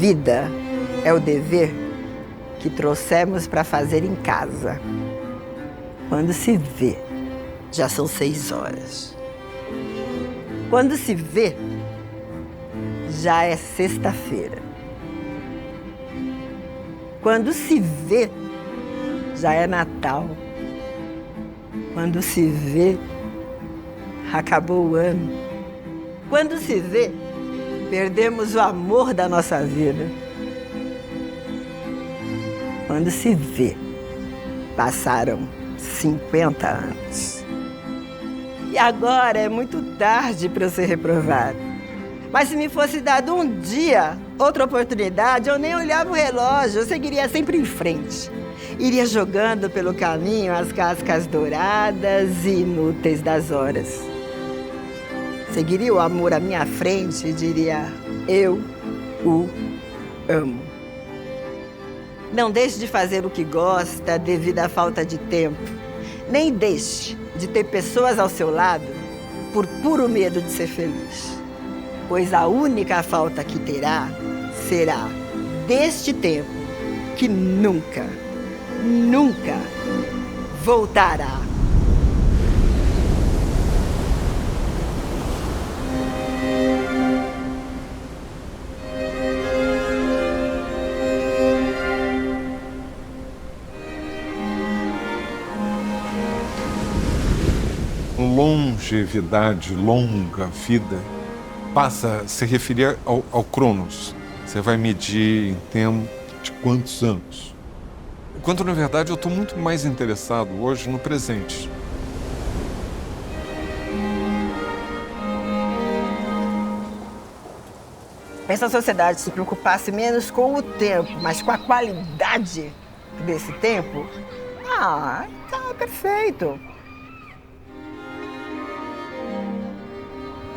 vida é o dever que trouxemos para fazer em casa. Quando se vê, já são 6 horas. Quando se vê, já é sexta-feira. Quando se vê, já é Natal. Quando se vê, acabou o ano. Quando se vê, perdemos o amor da nossa vida. Quando se vê, passaram 50 anos. E agora é muito tarde para eu ser reprovado. Mas se me fosse dado um dia, outra oportunidade, eu nem olhava o relógio, eu seguiria sempre em frente. Iria jogando pelo caminho as cascas douradas e inúteis das horas. Seguiria o amor à minha frente e diria: eu o amo. Não deixe de fazer o que gosta devido à falta de tempo. Nem deixe de ter pessoas ao seu lado por puro medo de ser feliz. Pois a única falta que terá será deste tempo que nunca, nunca voltará. Longevidade, longa vida, passa a se referir ao Cronos. Você vai medir em termos de quantos anos. Enquanto, na verdade, eu estou muito mais interessado hoje no presente. Se a sociedade se preocupasse menos com o tempo, mas com a qualidade desse tempo, tá perfeito.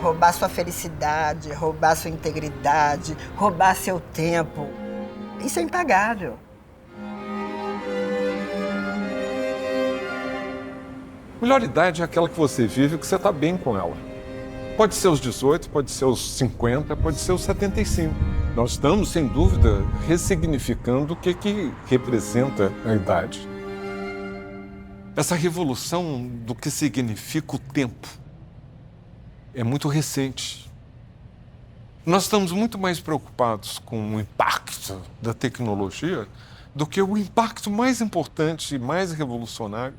Roubar sua felicidade, roubar sua integridade, roubar seu tempo, isso é impagável. Melhor idade é aquela que você vive, que você está bem com ela. Pode ser os 18, pode ser os 50, pode ser os 75. Nós estamos, sem dúvida, ressignificando o que representa a idade. Essa revolução do que significa o tempo é muito recente. Nós estamos muito mais preocupados com o impacto da tecnologia do que o impacto mais importante e mais revolucionário,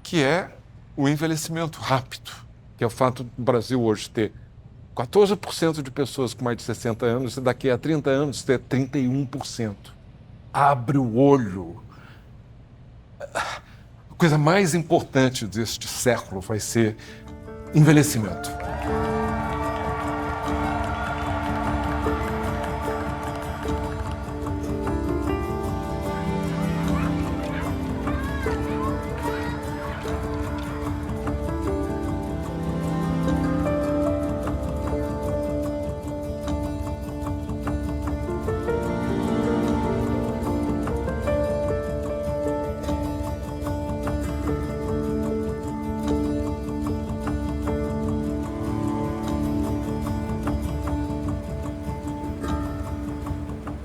que é o envelhecimento rápido, que é o fato do Brasil hoje ter 14% de pessoas com mais de 60 anos e daqui a 30 anos ter 31%. Abre o olho. A coisa mais importante deste século vai ser envelhecimento.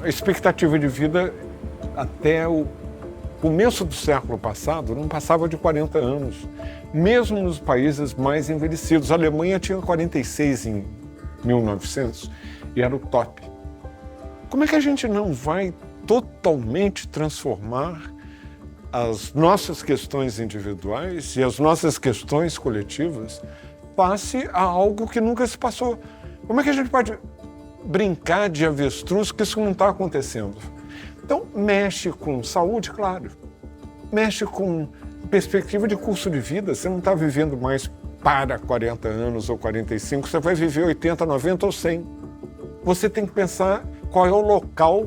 A expectativa de vida até o começo do século passado não passava de 40 anos, mesmo nos países mais envelhecidos. A Alemanha tinha 46 em 1900 e era o top. Como é que a gente não vai totalmente transformar as nossas questões individuais e as nossas questões coletivas face a algo que nunca se passou? Como é que a gente pode brincar de avestruz, que isso não está acontecendo? Então, mexe com saúde, claro. Mexe com perspectiva de curso de vida. Você não está vivendo mais para 40 anos ou 45, você vai viver 80, 90 ou 100. Você tem que pensar qual é o local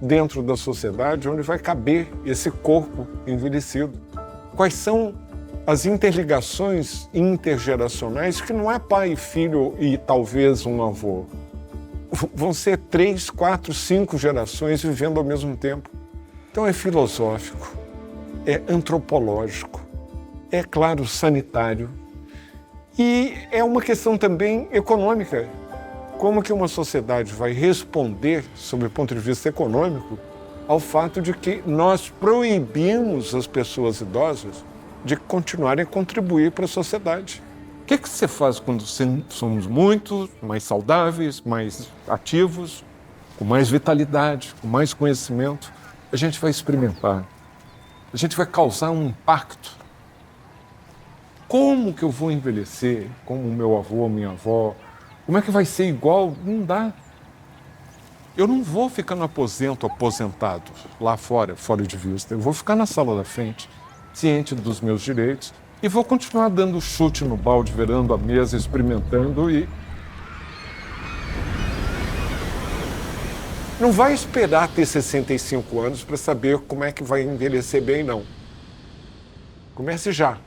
dentro da sociedade onde vai caber esse corpo envelhecido. Quais são as interligações intergeracionais, que não é pai, filho e talvez um avô. Vão ser 3, 4, 5 gerações vivendo ao mesmo tempo. Então é filosófico, é antropológico, é, claro, sanitário e é uma questão também econômica. Como que uma sociedade vai responder, sob o ponto de vista econômico, ao fato de que nós proibimos as pessoas idosas de continuarem a contribuir para a sociedade? O que você faz quando somos muito mais saudáveis, mais ativos, com mais vitalidade, com mais conhecimento? A gente vai experimentar, a gente vai causar um impacto. Como que eu vou envelhecer como meu avô, minha avó? Como é que vai ser igual? Não dá. Eu não vou ficar no aposentado, lá fora de vista. Eu vou ficar na sala da frente, ciente dos meus direitos, e vou continuar dando chute no balde, virando a mesa, experimentando e... Não vai esperar ter 65 anos para saber como é que vai envelhecer bem, não. Comece já.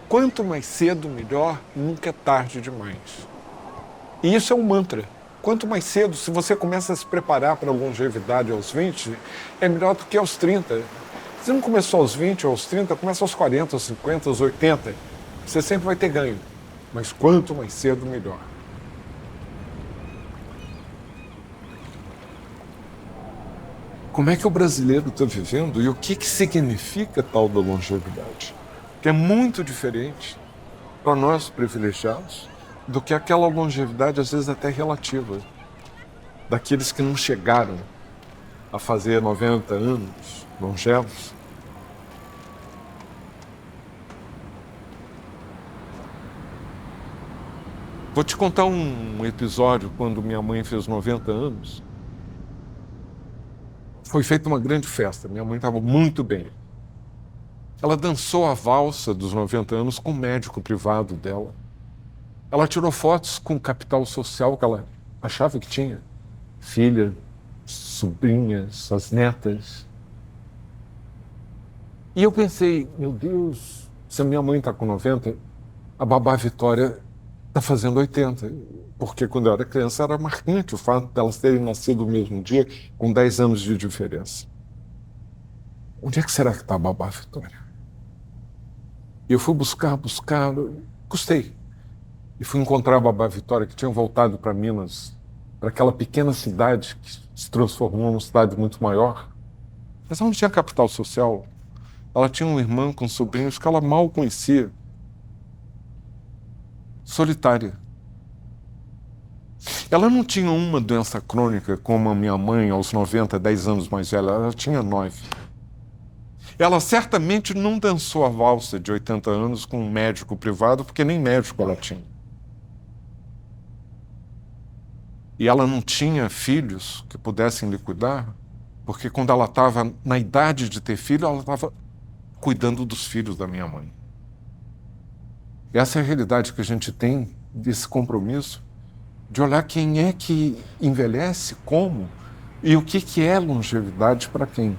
Quanto mais cedo, melhor, nunca é tarde demais. E isso é um mantra. Quanto mais cedo, se você começa a se preparar para a longevidade aos 20, é melhor do que aos 30. Se não começou aos 20 ou aos 30, começa aos 40, aos 50, aos 80. Você sempre vai ter ganho. Mas quanto mais cedo, melhor. Como é que o brasileiro está vivendo e o que significa tal da longevidade? Que é muito diferente para nós privilegiados do que aquela longevidade, às vezes até relativa, daqueles que não chegaram a fazer 90 anos longevos. Vou te contar um episódio quando minha mãe fez 90 anos. Foi feita uma grande festa, minha mãe estava muito bem. Ela dançou a valsa dos 90 anos com o médico privado dela. Ela tirou fotos com o capital social que ela achava que tinha. Filha, sobrinhas, as netas. E eu pensei, meu Deus, se a minha mãe está com 90, a babá Vitória está fazendo 80. Porque quando eu era criança era marcante o fato de elas terem nascido no mesmo dia, com 10 anos de diferença. Onde é que será que está a babá Vitória? E eu fui buscar, gostei. E fui encontrar a babá Vitória, que tinha voltado para Minas, para aquela pequena cidade que se transformou numa cidade muito maior. Mas ela não tinha capital social. Ela tinha uma irmã com sobrinhos que ela mal conhecia. Solitária. Ela não tinha uma doença crônica como a minha mãe, aos 90, 10 anos mais velha. Ela tinha 9. Ela certamente não dançou a valsa de 80 anos com um médico privado, porque nem médico ela tinha. E ela não tinha filhos que pudessem lhe cuidar, porque quando ela estava na idade de ter filho, ela estava cuidando dos filhos da minha mãe. E essa é a realidade que a gente tem desse compromisso de olhar quem é que envelhece, como, e o que é longevidade para quem.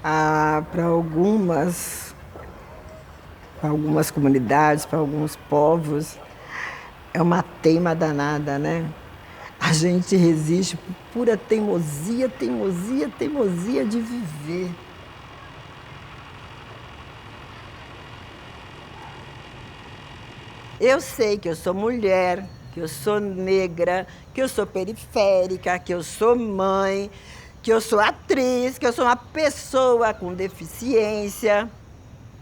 Para algumas comunidades, para alguns povos, é uma teima danada, né? A gente resiste por pura teimosia de viver. Eu sei que eu sou mulher, que eu sou negra, que eu sou periférica, que eu sou mãe, que eu sou atriz, que eu sou uma pessoa com deficiência.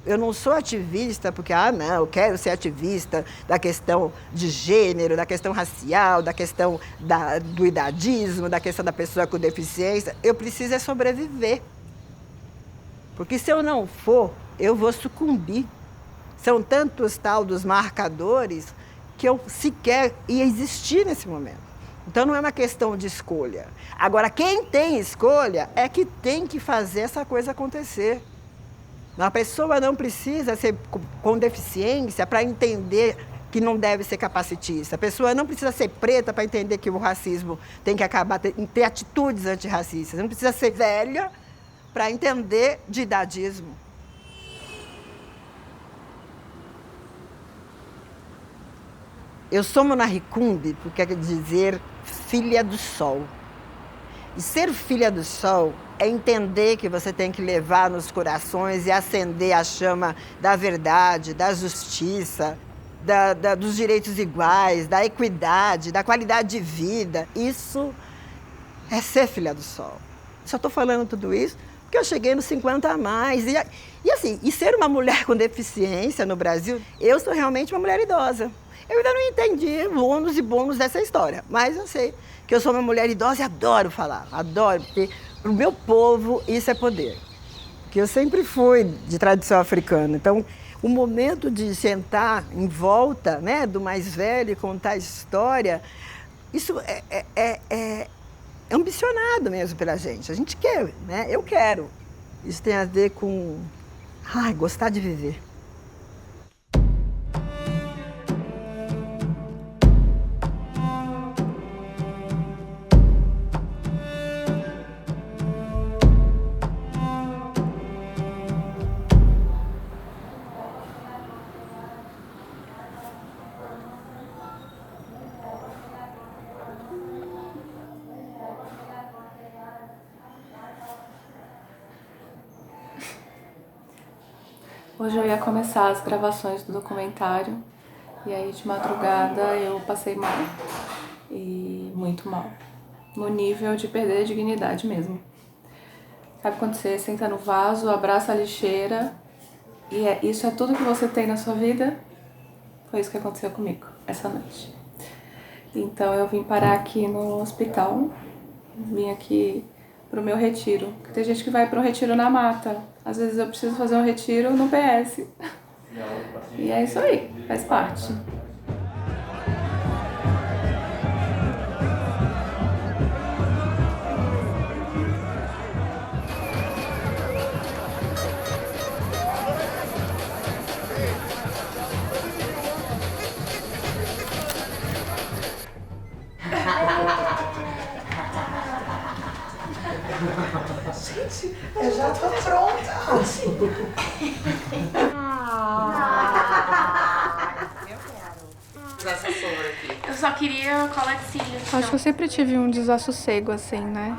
Eu não sou ativista porque, não, eu quero ser ativista da questão de gênero, da questão racial, da questão do idadismo, da questão da pessoa com deficiência. Eu preciso é sobreviver. Porque se eu não for, eu vou sucumbir. São tantos tal dos marcadores que eu sequer ia existir nesse momento. Então não é uma questão de escolha. Agora, quem tem escolha é que tem que fazer essa coisa acontecer. A pessoa não precisa ser com deficiência para entender que não deve ser capacitista. A pessoa não precisa ser preta para entender que o racismo tem que acabar, ter atitudes antirracistas. Não precisa ser velha para entender de idadismo. Eu sou Monaricumbe porque quer dizer filha do sol. E ser filha do sol é entender que você tem que levar nos corações e acender a chama da verdade, da justiça, dos direitos iguais, da equidade, da qualidade de vida. Isso é ser filha do sol. Só estou falando tudo isso porque eu cheguei nos 50 a mais. E ser uma mulher com deficiência no Brasil, eu sou realmente uma mulher idosa. Eu ainda não entendi o ônus e bônus dessa história, mas eu sei que eu sou uma mulher idosa e adoro falar, adoro, porque para o meu povo isso é poder. Porque eu sempre fui de tradição africana, então o momento de sentar em volta, né, do mais velho e contar a história, isso é ambicionado mesmo pela gente. A gente quer, né? Eu quero. Isso tem a ver com gostar de viver. Hoje eu ia começar as gravações do documentário e aí de madrugada eu passei mal, e muito mal, no nível de perder a dignidade mesmo. Sabe quando você senta no vaso, abraça a lixeira e isso é tudo que você tem na sua vida? Foi isso que aconteceu comigo essa noite. Então eu vim parar aqui no hospital, vim aqui pro meu retiro. Porque tem gente que vai pro retiro na mata. Às vezes eu preciso fazer um retiro no PS. E é isso aí, faz parte. Gente, eu já tô pronta. Eu só queria cola de cílios. Acho que eu sempre tive um desassossego, assim, né?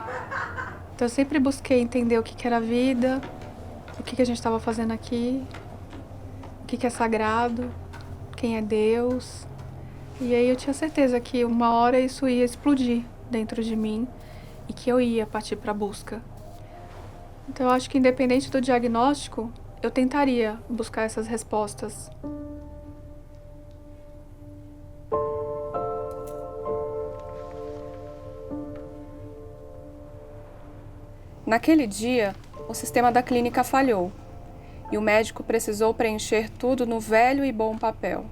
Então eu sempre busquei entender o que era a vida, o que a gente estava fazendo aqui, o que é sagrado, quem é Deus. E aí eu tinha certeza que uma hora isso ia explodir dentro de mim e que eu ia partir para a busca. Então eu acho que independente do diagnóstico, eu tentaria buscar essas respostas. Naquele dia, o sistema da clínica falhou e o médico precisou preencher tudo no velho e bom papel.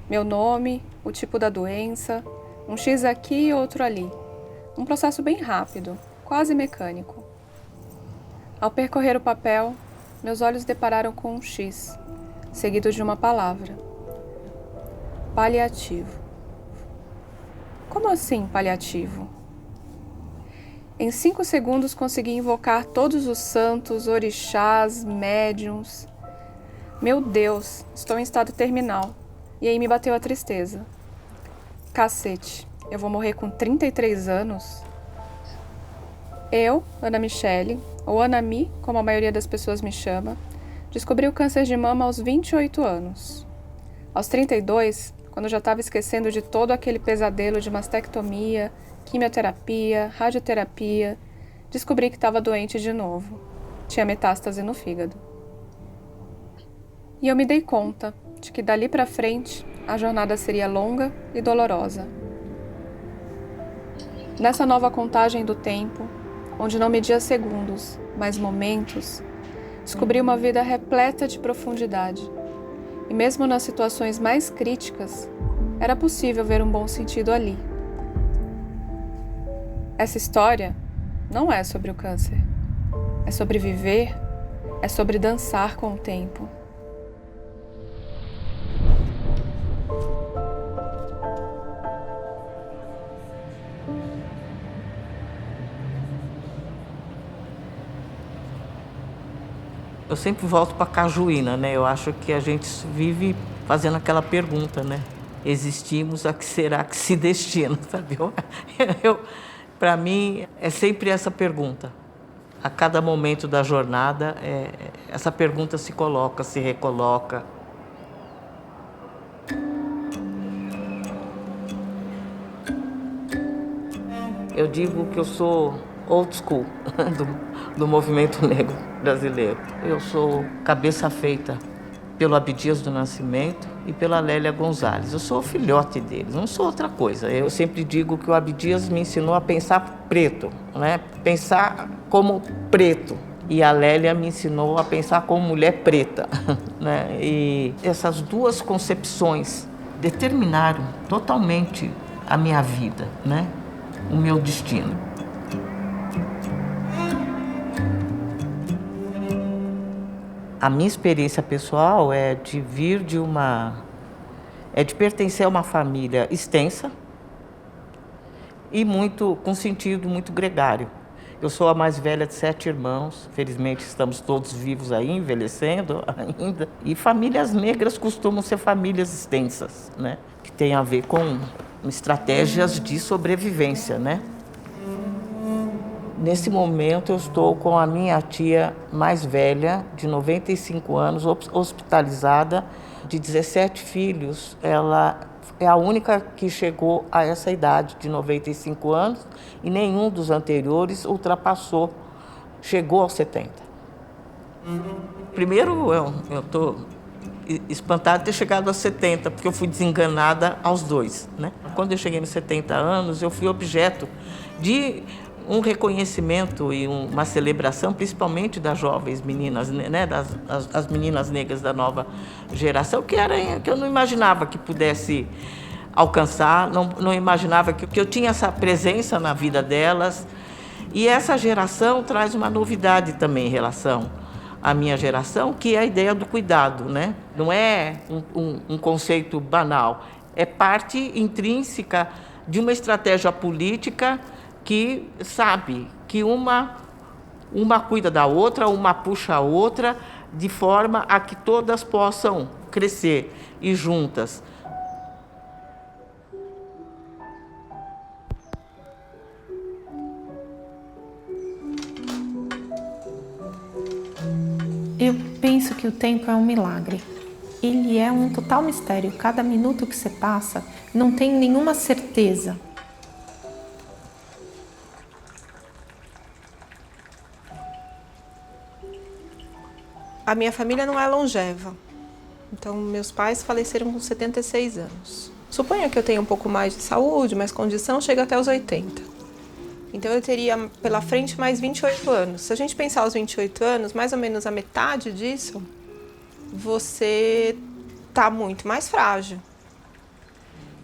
Meu nome, o tipo da doença, um X aqui e outro ali. Um processo bem rápido, quase mecânico. Ao percorrer o papel, meus olhos depararam com um X, seguido de uma palavra. Paliativo. Como assim, paliativo? Em 5 segundos consegui invocar todos os santos, orixás, médiuns. Meu Deus, estou em estado terminal. E aí me bateu a tristeza. Cacete, eu vou morrer com 33 anos? Eu, Ana Michele, ou Ana Mi, como a maioria das pessoas me chama, descobri o câncer de mama aos 28 anos. Aos 32, quando eu já estava esquecendo de todo aquele pesadelo de mastectomia, quimioterapia, radioterapia, descobri que estava doente de novo. Tinha metástase no fígado. E eu me dei conta de que dali para frente a jornada seria longa e dolorosa. Nessa nova contagem do tempo, onde não media segundos, mas momentos, descobri uma vida repleta de profundidade. E mesmo nas situações mais críticas, era possível ver um bom sentido ali. Essa história não é sobre o câncer. É sobre viver, é sobre dançar com o tempo. Eu sempre volto para Cajuína, né? Eu acho que a gente vive fazendo aquela pergunta, né? Existimos, a que será que se destina, sabe? para mim, é sempre essa pergunta. A cada momento da jornada, essa pergunta se coloca, se recoloca. Eu digo que eu sou old school do movimento negro brasileiro. Eu sou cabeça feita pelo Abdias do Nascimento e pela Lélia Gonzalez. Eu sou filhote deles, não sou outra coisa. Eu sempre digo que o Abdias me ensinou a pensar preto, né? Pensar como preto. E a Lélia me ensinou a pensar como mulher preta, né? E essas duas concepções determinaram totalmente a minha vida, né? O meu destino. A minha experiência pessoal é de pertencer a uma família extensa e com sentido muito gregário. Eu sou a mais velha de 7 irmãos, felizmente estamos todos vivos aí, envelhecendo ainda. E famílias negras costumam ser famílias extensas, né? Que tem a ver com estratégias de sobrevivência, né? Nesse momento eu estou com a minha tia mais velha, de 95 anos, hospitalizada, de 17 filhos. Ela é a única que chegou a essa idade de 95 anos e nenhum dos anteriores chegou aos 70. Primeiro, eu estou espantada de ter chegado aos 70, porque eu fui desenganada aos 2, né? Quando eu cheguei nos 70 anos, eu fui objeto de um reconhecimento e uma celebração, principalmente das jovens meninas, né, das meninas negras da nova geração, que eu não imaginava que pudesse alcançar, não imaginava que eu tinha essa presença na vida delas. E essa geração traz uma novidade também em relação à minha geração, que é a ideia do cuidado, né? Não é um conceito banal, é parte intrínseca de uma estratégia política que sabe que uma cuida da outra, uma puxa a outra, de forma a que todas possam crescer e juntas. Eu penso que o tempo é um milagre. Ele é um total mistério. Cada minuto que você passa, não tem nenhuma certeza. A minha família não é longeva, então meus pais faleceram com 76 anos. Suponho que eu tenha um pouco mais de saúde, mais condição, chega até os 80. Então eu teria pela frente mais 28 anos. Se a gente pensar os 28 anos, mais ou menos a metade disso, você está muito mais frágil.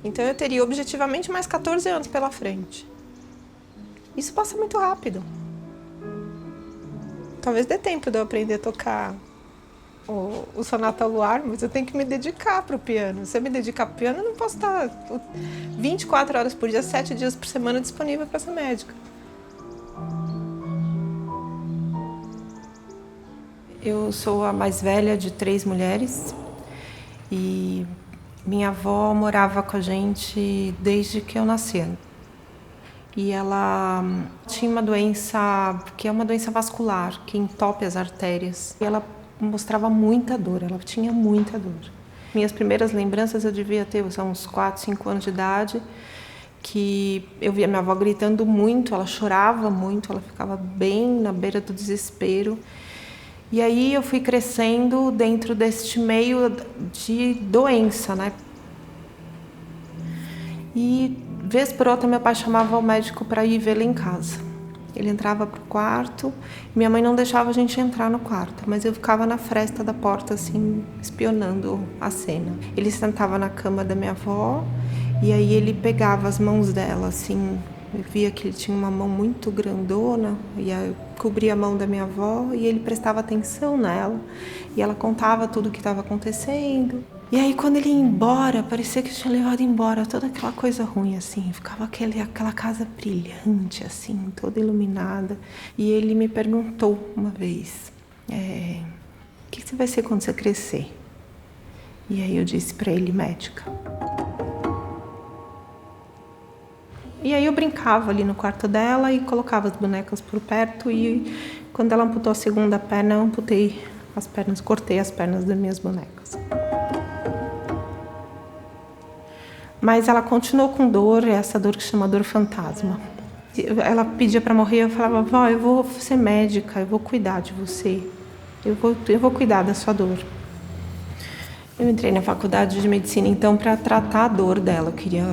Então eu teria objetivamente mais 14 anos pela frente. Isso passa muito rápido. Talvez dê tempo de eu aprender a tocar o Sonata ao Luar, mas eu tenho que me dedicar para o piano. Se eu me dedicar para o piano, eu não posso estar 24 horas por dia, 7 dias por semana disponível para essa médica. Eu sou a mais velha de 3 mulheres e minha avó morava com a gente desde que eu nasci. E ela tinha uma doença, que é uma doença vascular, que entope as artérias. E ela mostrava muita dor, ela tinha muita dor. Minhas primeiras lembranças eu devia ter uns 4, 5 anos de idade, que eu via minha avó gritando muito, ela chorava muito, ela ficava bem na beira do desespero. E aí eu fui crescendo dentro deste meio de doença, né? E vez por outra meu pai chamava o médico para ir vê-la em casa. Ele entrava pro quarto, minha mãe não deixava a gente entrar no quarto, mas eu ficava na fresta da porta, assim, espionando a cena. Ele sentava na cama da minha avó e aí ele pegava as mãos dela, assim, eu via que ele tinha uma mão muito grandona e aí cobria a mão da minha avó e ele prestava atenção nela e ela contava tudo o que estava acontecendo. E aí quando ele ia embora, parecia que tinha levado embora toda aquela coisa ruim, assim, ficava aquela casa brilhante, assim, toda iluminada. E ele me perguntou uma vez, o que você vai ser quando você crescer? E aí eu disse para ele, médica. E aí eu brincava ali no quarto dela e colocava as bonecas por perto, e quando ela amputou a segunda perna, eu amputei as pernas, cortei as pernas das minhas bonecas. Mas ela continuou com dor, essa dor que chama dor fantasma. Ela pedia para morrer, eu falava: vó, eu vou ser médica, eu vou cuidar de você, eu vou cuidar da sua dor. Eu entrei na faculdade de medicina, então, para tratar a dor dela, eu queria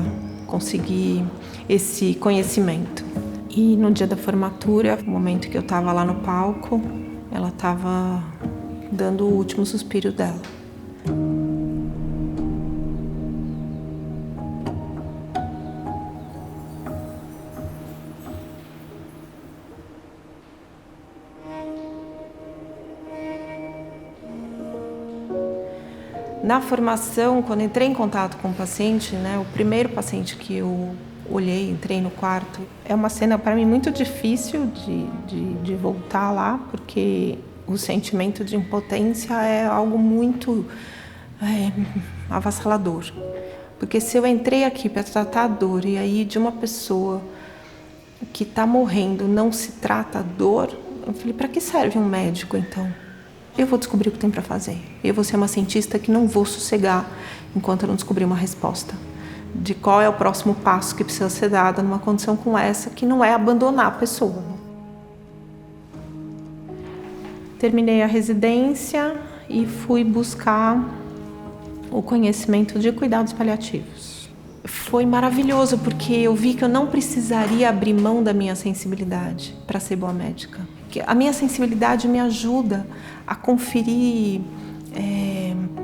conseguir esse conhecimento. E no dia da formatura, no momento que eu estava lá no palco, ela estava dando o último suspiro dela. Na formação, quando entrei em contato com o paciente, né, o primeiro paciente que eu olhei, entrei no quarto, é uma cena para mim muito difícil de voltar lá, porque o sentimento de impotência é algo muito avassalador. Porque se eu entrei aqui para tratar a dor e aí de uma pessoa que está morrendo não se trata a dor, eu falei: para que serve um médico então? Eu vou descobrir o que tem para fazer. Eu vou ser uma cientista que não vou sossegar enquanto eu não descobrir uma resposta de qual é o próximo passo que precisa ser dado numa condição como essa, que não é abandonar a pessoa. Terminei a residência e fui buscar o conhecimento de cuidados paliativos. Foi maravilhoso, porque eu vi que eu não precisaria abrir mão da minha sensibilidade para ser boa médica. Que a minha sensibilidade me ajuda a conferir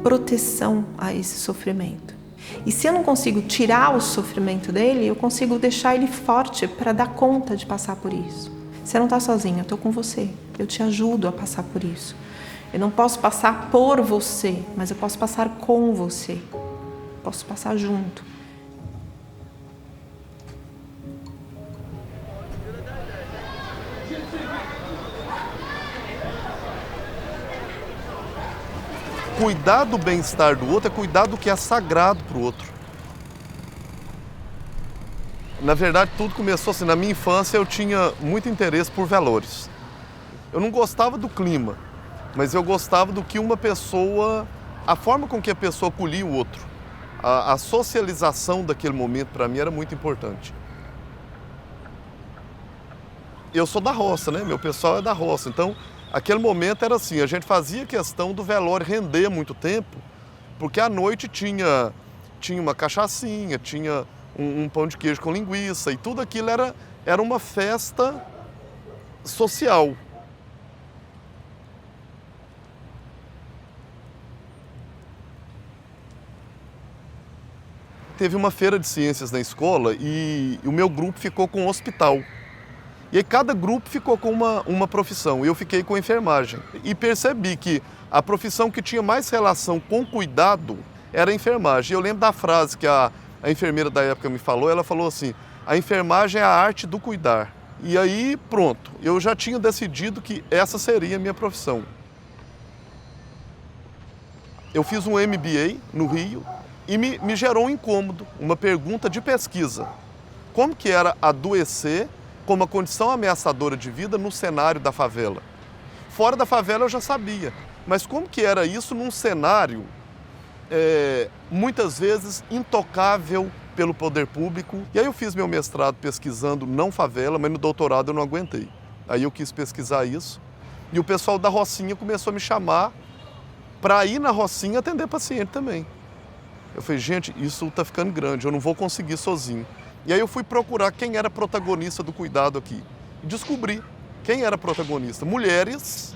proteção a esse sofrimento. E se eu não consigo tirar o sofrimento dele, eu consigo deixar ele forte para dar conta de passar por isso. Você não está sozinha, eu estou com você. Eu te ajudo a passar por isso. Eu não posso passar por você, mas eu posso passar com você. Posso passar junto. Cuidar do bem-estar do outro é cuidar do que é sagrado para o outro. Na verdade, tudo começou assim. Na minha infância, eu tinha muito interesse por velórios. Eu não gostava do clima, mas eu gostava do que uma pessoa... A forma com que a pessoa acolhia o outro. A socialização daquele momento, para mim, era muito importante. Eu sou da roça, né? Meu pessoal é da roça, então... Aquele momento era assim, a gente fazia questão do velório render muito tempo, porque à noite tinha uma cachaçinha, tinha um pão de queijo com linguiça, e tudo aquilo era uma festa social. Teve uma feira de ciências na escola e o meu grupo ficou com o hospital. E aí cada grupo ficou com uma profissão. Eu fiquei com a enfermagem. E percebi que a profissão que tinha mais relação com cuidado era a enfermagem. Eu lembro da frase que a enfermeira da época me falou. Ela falou assim: a enfermagem é a arte do cuidar. E aí pronto, eu já tinha decidido que essa seria a minha profissão. Eu fiz um MBA no Rio e me gerou um incômodo, uma pergunta de pesquisa. Como que era adoecer como uma condição ameaçadora de vida no cenário da favela? Fora da favela eu já sabia, mas como que era isso num cenário muitas vezes intocável pelo poder público? E aí eu fiz meu mestrado pesquisando não favela, mas no doutorado eu não aguentei. Aí eu quis pesquisar isso e o pessoal da Rocinha começou a me chamar para ir na Rocinha atender paciente também. Eu falei: gente, isso está ficando grande, eu não vou conseguir sozinho. E aí eu fui procurar quem era protagonista do cuidado aqui. E descobri quem era protagonista. Mulheres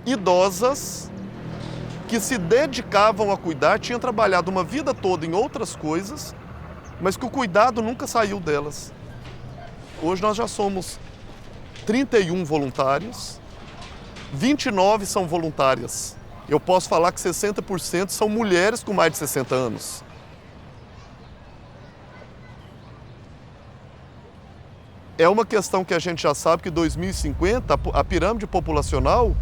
idosas que se dedicavam a cuidar, tinham trabalhado uma vida toda em outras coisas, mas que o cuidado nunca saiu delas. Hoje nós já somos 31 voluntários, 29 são voluntárias. Eu posso falar que 60% são mulheres com mais de 60 anos. É uma questão que a gente já sabe que em 2050 a pirâmide populacional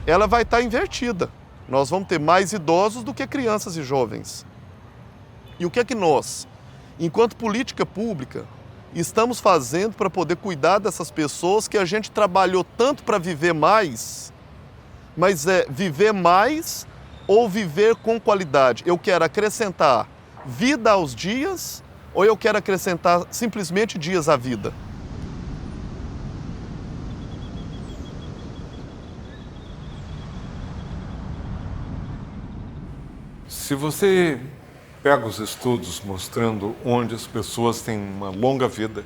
ela vai estar invertida. Nós vamos ter mais idosos do que crianças e jovens. E o que é que nós, enquanto política pública, estamos fazendo para poder cuidar dessas pessoas que a gente trabalhou tanto para viver mais, mas é viver mais ou viver com qualidade? Eu quero acrescentar vida aos dias ou eu quero acrescentar simplesmente dias à vida? Se você pega os estudos mostrando onde as pessoas têm uma longa vida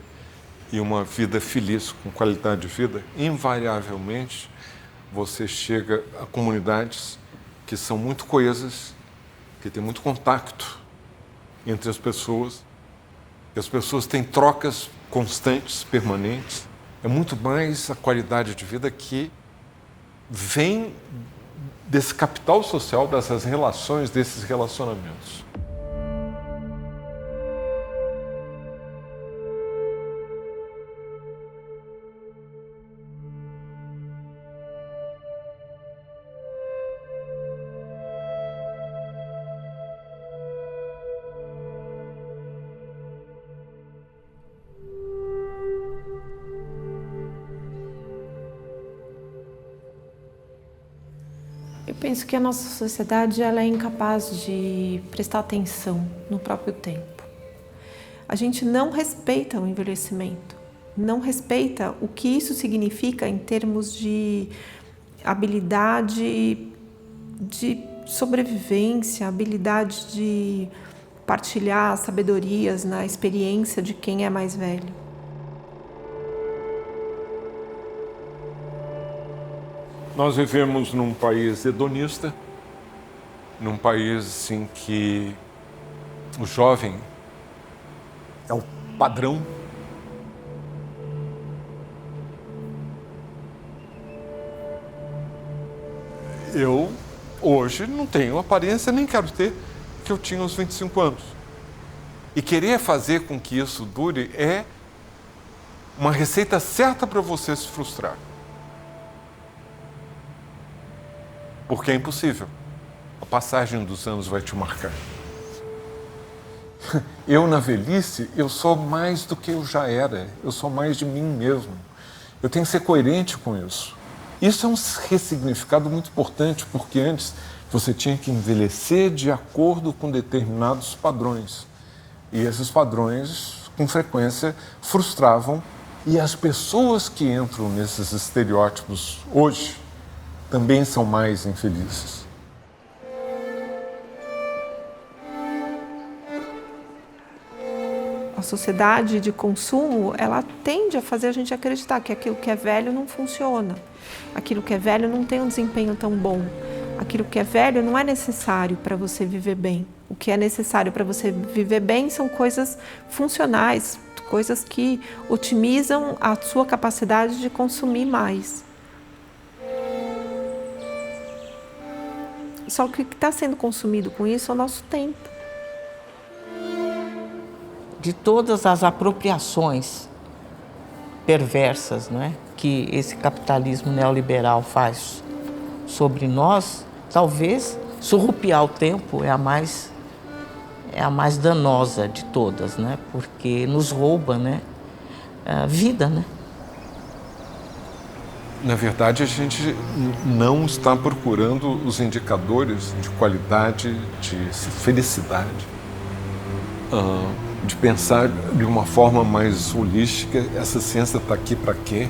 e uma vida feliz, com qualidade de vida, invariavelmente você chega a comunidades que são muito coesas, que têm muito contato entre as pessoas, que as pessoas têm trocas constantes, permanentes. É muito mais a qualidade de vida que vem desse capital social, dessas relações, desses relacionamentos. Eu penso que a nossa sociedade ela é incapaz de prestar atenção no próprio tempo. A gente não respeita o envelhecimento, não respeita o que isso significa em termos de habilidade de sobrevivência, habilidade de partilhar sabedorias na experiência de quem é mais velho. Nós vivemos num país hedonista, num país em que o jovem é o padrão. Eu, hoje, não tenho aparência, nem quero ter, que eu tinha aos 25 anos. E querer fazer com que isso dure é uma receita certa para você se frustrar. Porque é impossível. A passagem dos anos vai te marcar. Eu, na velhice, eu sou mais do que eu já era. Eu sou mais de mim mesmo. Eu tenho que ser coerente com isso. Isso é um ressignificado muito importante, porque antes você tinha que envelhecer de acordo com determinados padrões. E esses padrões, com frequência, frustravam. E as pessoas que entram nesses estereótipos hoje também são mais infelizes. A sociedade de consumo, ela tende a fazer a gente acreditar que aquilo que é velho não funciona. Aquilo que é velho não tem um desempenho tão bom. Aquilo que é velho não é necessário para você viver bem. O que é necessário para você viver bem são coisas funcionais, coisas que otimizam a sua capacidade de consumir mais. Só que o que está sendo consumido com isso é o nosso tempo. De todas as apropriações perversas, não é, que esse capitalismo neoliberal faz sobre nós, talvez surrupiar o tempo é a mais danosa de todas, né, porque nos rouba, né, a vida, né. Na verdade, a gente não está procurando os indicadores de qualidade, de felicidade, de pensar de uma forma mais holística. Essa ciência está aqui para quê?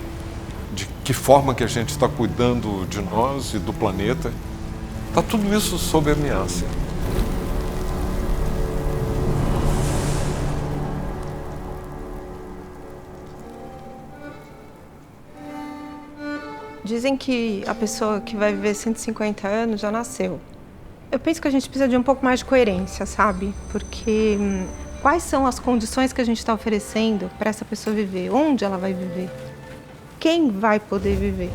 De que forma que a gente está cuidando de nós e do planeta? Está tudo isso sob ameaça. Dizem que a pessoa que vai viver 150 anos já nasceu. Eu penso que a gente precisa de um pouco mais de coerência, sabe? Porque quais são as condições que a gente está oferecendo para essa pessoa viver? Onde ela vai viver? Quem vai poder viver?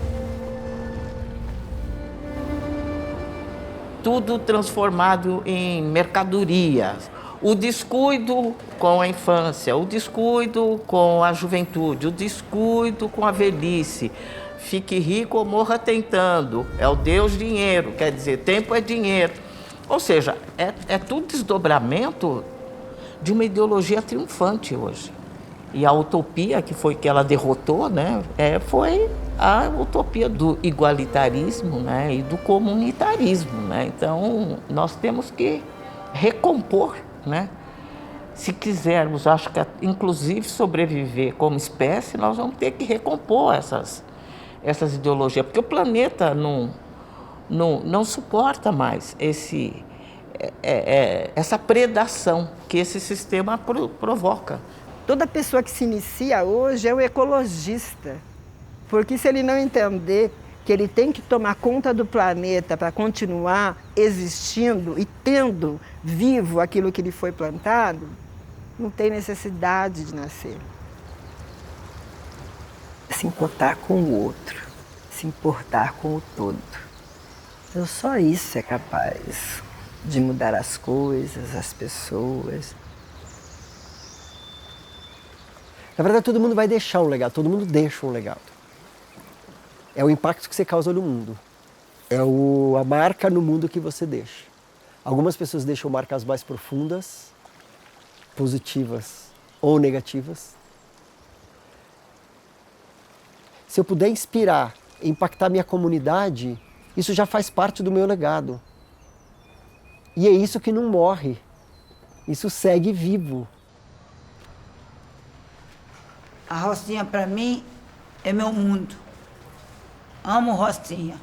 Tudo transformado em mercadoria. O descuido com a infância, o descuido com a juventude, o descuido com a velhice. Fique rico ou morra tentando. É o Deus dinheiro, quer dizer, tempo é dinheiro. Ou seja, é tudo desdobramento de uma ideologia triunfante hoje. E a utopia que foi que ela derrotou, né, foi a utopia do igualitarismo, né, e do comunitarismo, né? Então, nós temos que recompor, né? Se quisermos, acho que inclusive sobreviver como espécie, nós vamos ter que recompor essas ideologias, porque o planeta não suporta mais essa predação que esse sistema provoca. Toda pessoa que se inicia hoje é um ecologista, porque se ele não entender que ele tem que tomar conta do planeta para continuar existindo e tendo vivo aquilo que lhe foi plantado, não tem necessidade de nascer. Se importar com o outro, se importar com o todo. Então, só isso é capaz de mudar as coisas, as pessoas. Na verdade, todo mundo vai deixar um legado, todo mundo deixa um legado. É o impacto que você causa no mundo. É a marca no mundo que você deixa. Algumas pessoas deixam marcas mais profundas, positivas ou negativas. Se eu puder inspirar, impactar minha comunidade, isso já faz parte do meu legado. E é isso que não morre. Isso segue vivo. A Rocinha, para mim, é meu mundo. Amo Rocinha.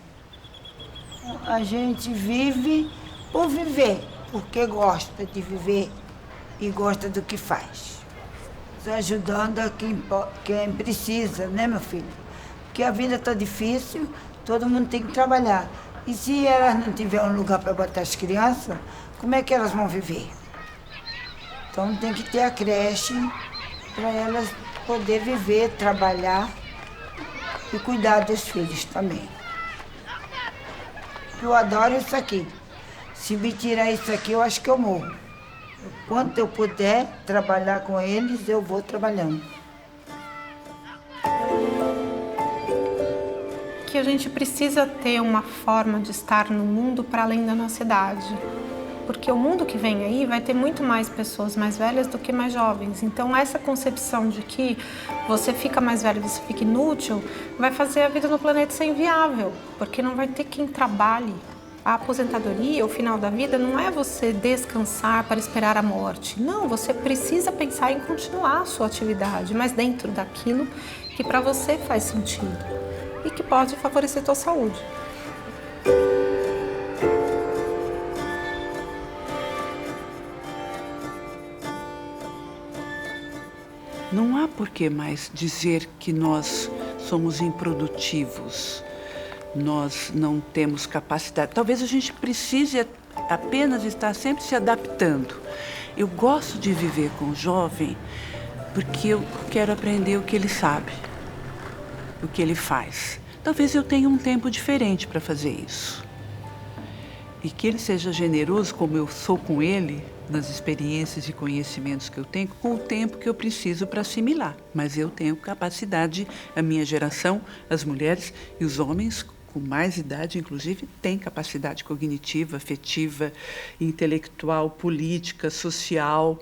A gente vive por viver, porque gosta de viver e gosta do que faz. Estou ajudando a quem precisa, né, meu filho? Porque a vida está difícil, todo mundo tem que trabalhar. E se elas não tiverem um lugar para botar as crianças, como é que elas vão viver? Então tem que ter a creche para elas poder viver, trabalhar e cuidar dos filhos também. Eu adoro isso aqui. Se me tirar isso aqui, eu acho que eu morro. Quanto eu puder trabalhar com eles, eu vou trabalhando. Que a gente precisa ter uma forma de estar no mundo para além da nossa idade. Porque o mundo que vem aí vai ter muito mais pessoas mais velhas do que mais jovens. Então, essa concepção de que você fica mais velho, você fica inútil, vai fazer a vida no planeta ser inviável, porque não vai ter quem trabalhe. A aposentadoria, o final da vida, não é você descansar para esperar a morte. Não, você precisa pensar em continuar a sua atividade, mas dentro daquilo que para você faz sentido e que pode favorecer a tua saúde. Não há por que mais dizer que nós somos improdutivos, nós não temos capacidade. Talvez a gente precise apenas estar sempre se adaptando. Eu gosto de viver com o jovem porque eu quero aprender o que ele sabe, o que ele faz. Talvez eu tenha um tempo diferente para fazer isso. E que ele seja generoso como eu sou com ele, nas experiências e conhecimentos que eu tenho, com o tempo que eu preciso para assimilar. Mas eu tenho capacidade, a minha geração, as mulheres e os homens com mais idade, inclusive, têm capacidade cognitiva, afetiva, intelectual, política, social,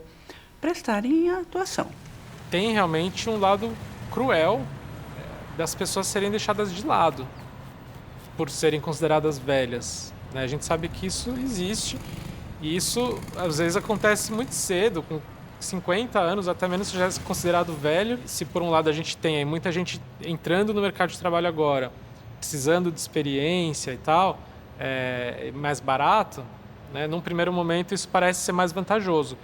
para estarem em atuação. Tem realmente um lado cruel das pessoas serem deixadas de lado por serem consideradas velhas. A gente sabe que isso existe. E isso, às vezes, acontece muito cedo, com 50 anos, até menos, já é considerado velho. Se, por um lado, a gente tem aí muita gente entrando no mercado de trabalho agora, precisando de experiência e tal, mais barato, né? Num primeiro momento, isso parece ser mais vantajoso.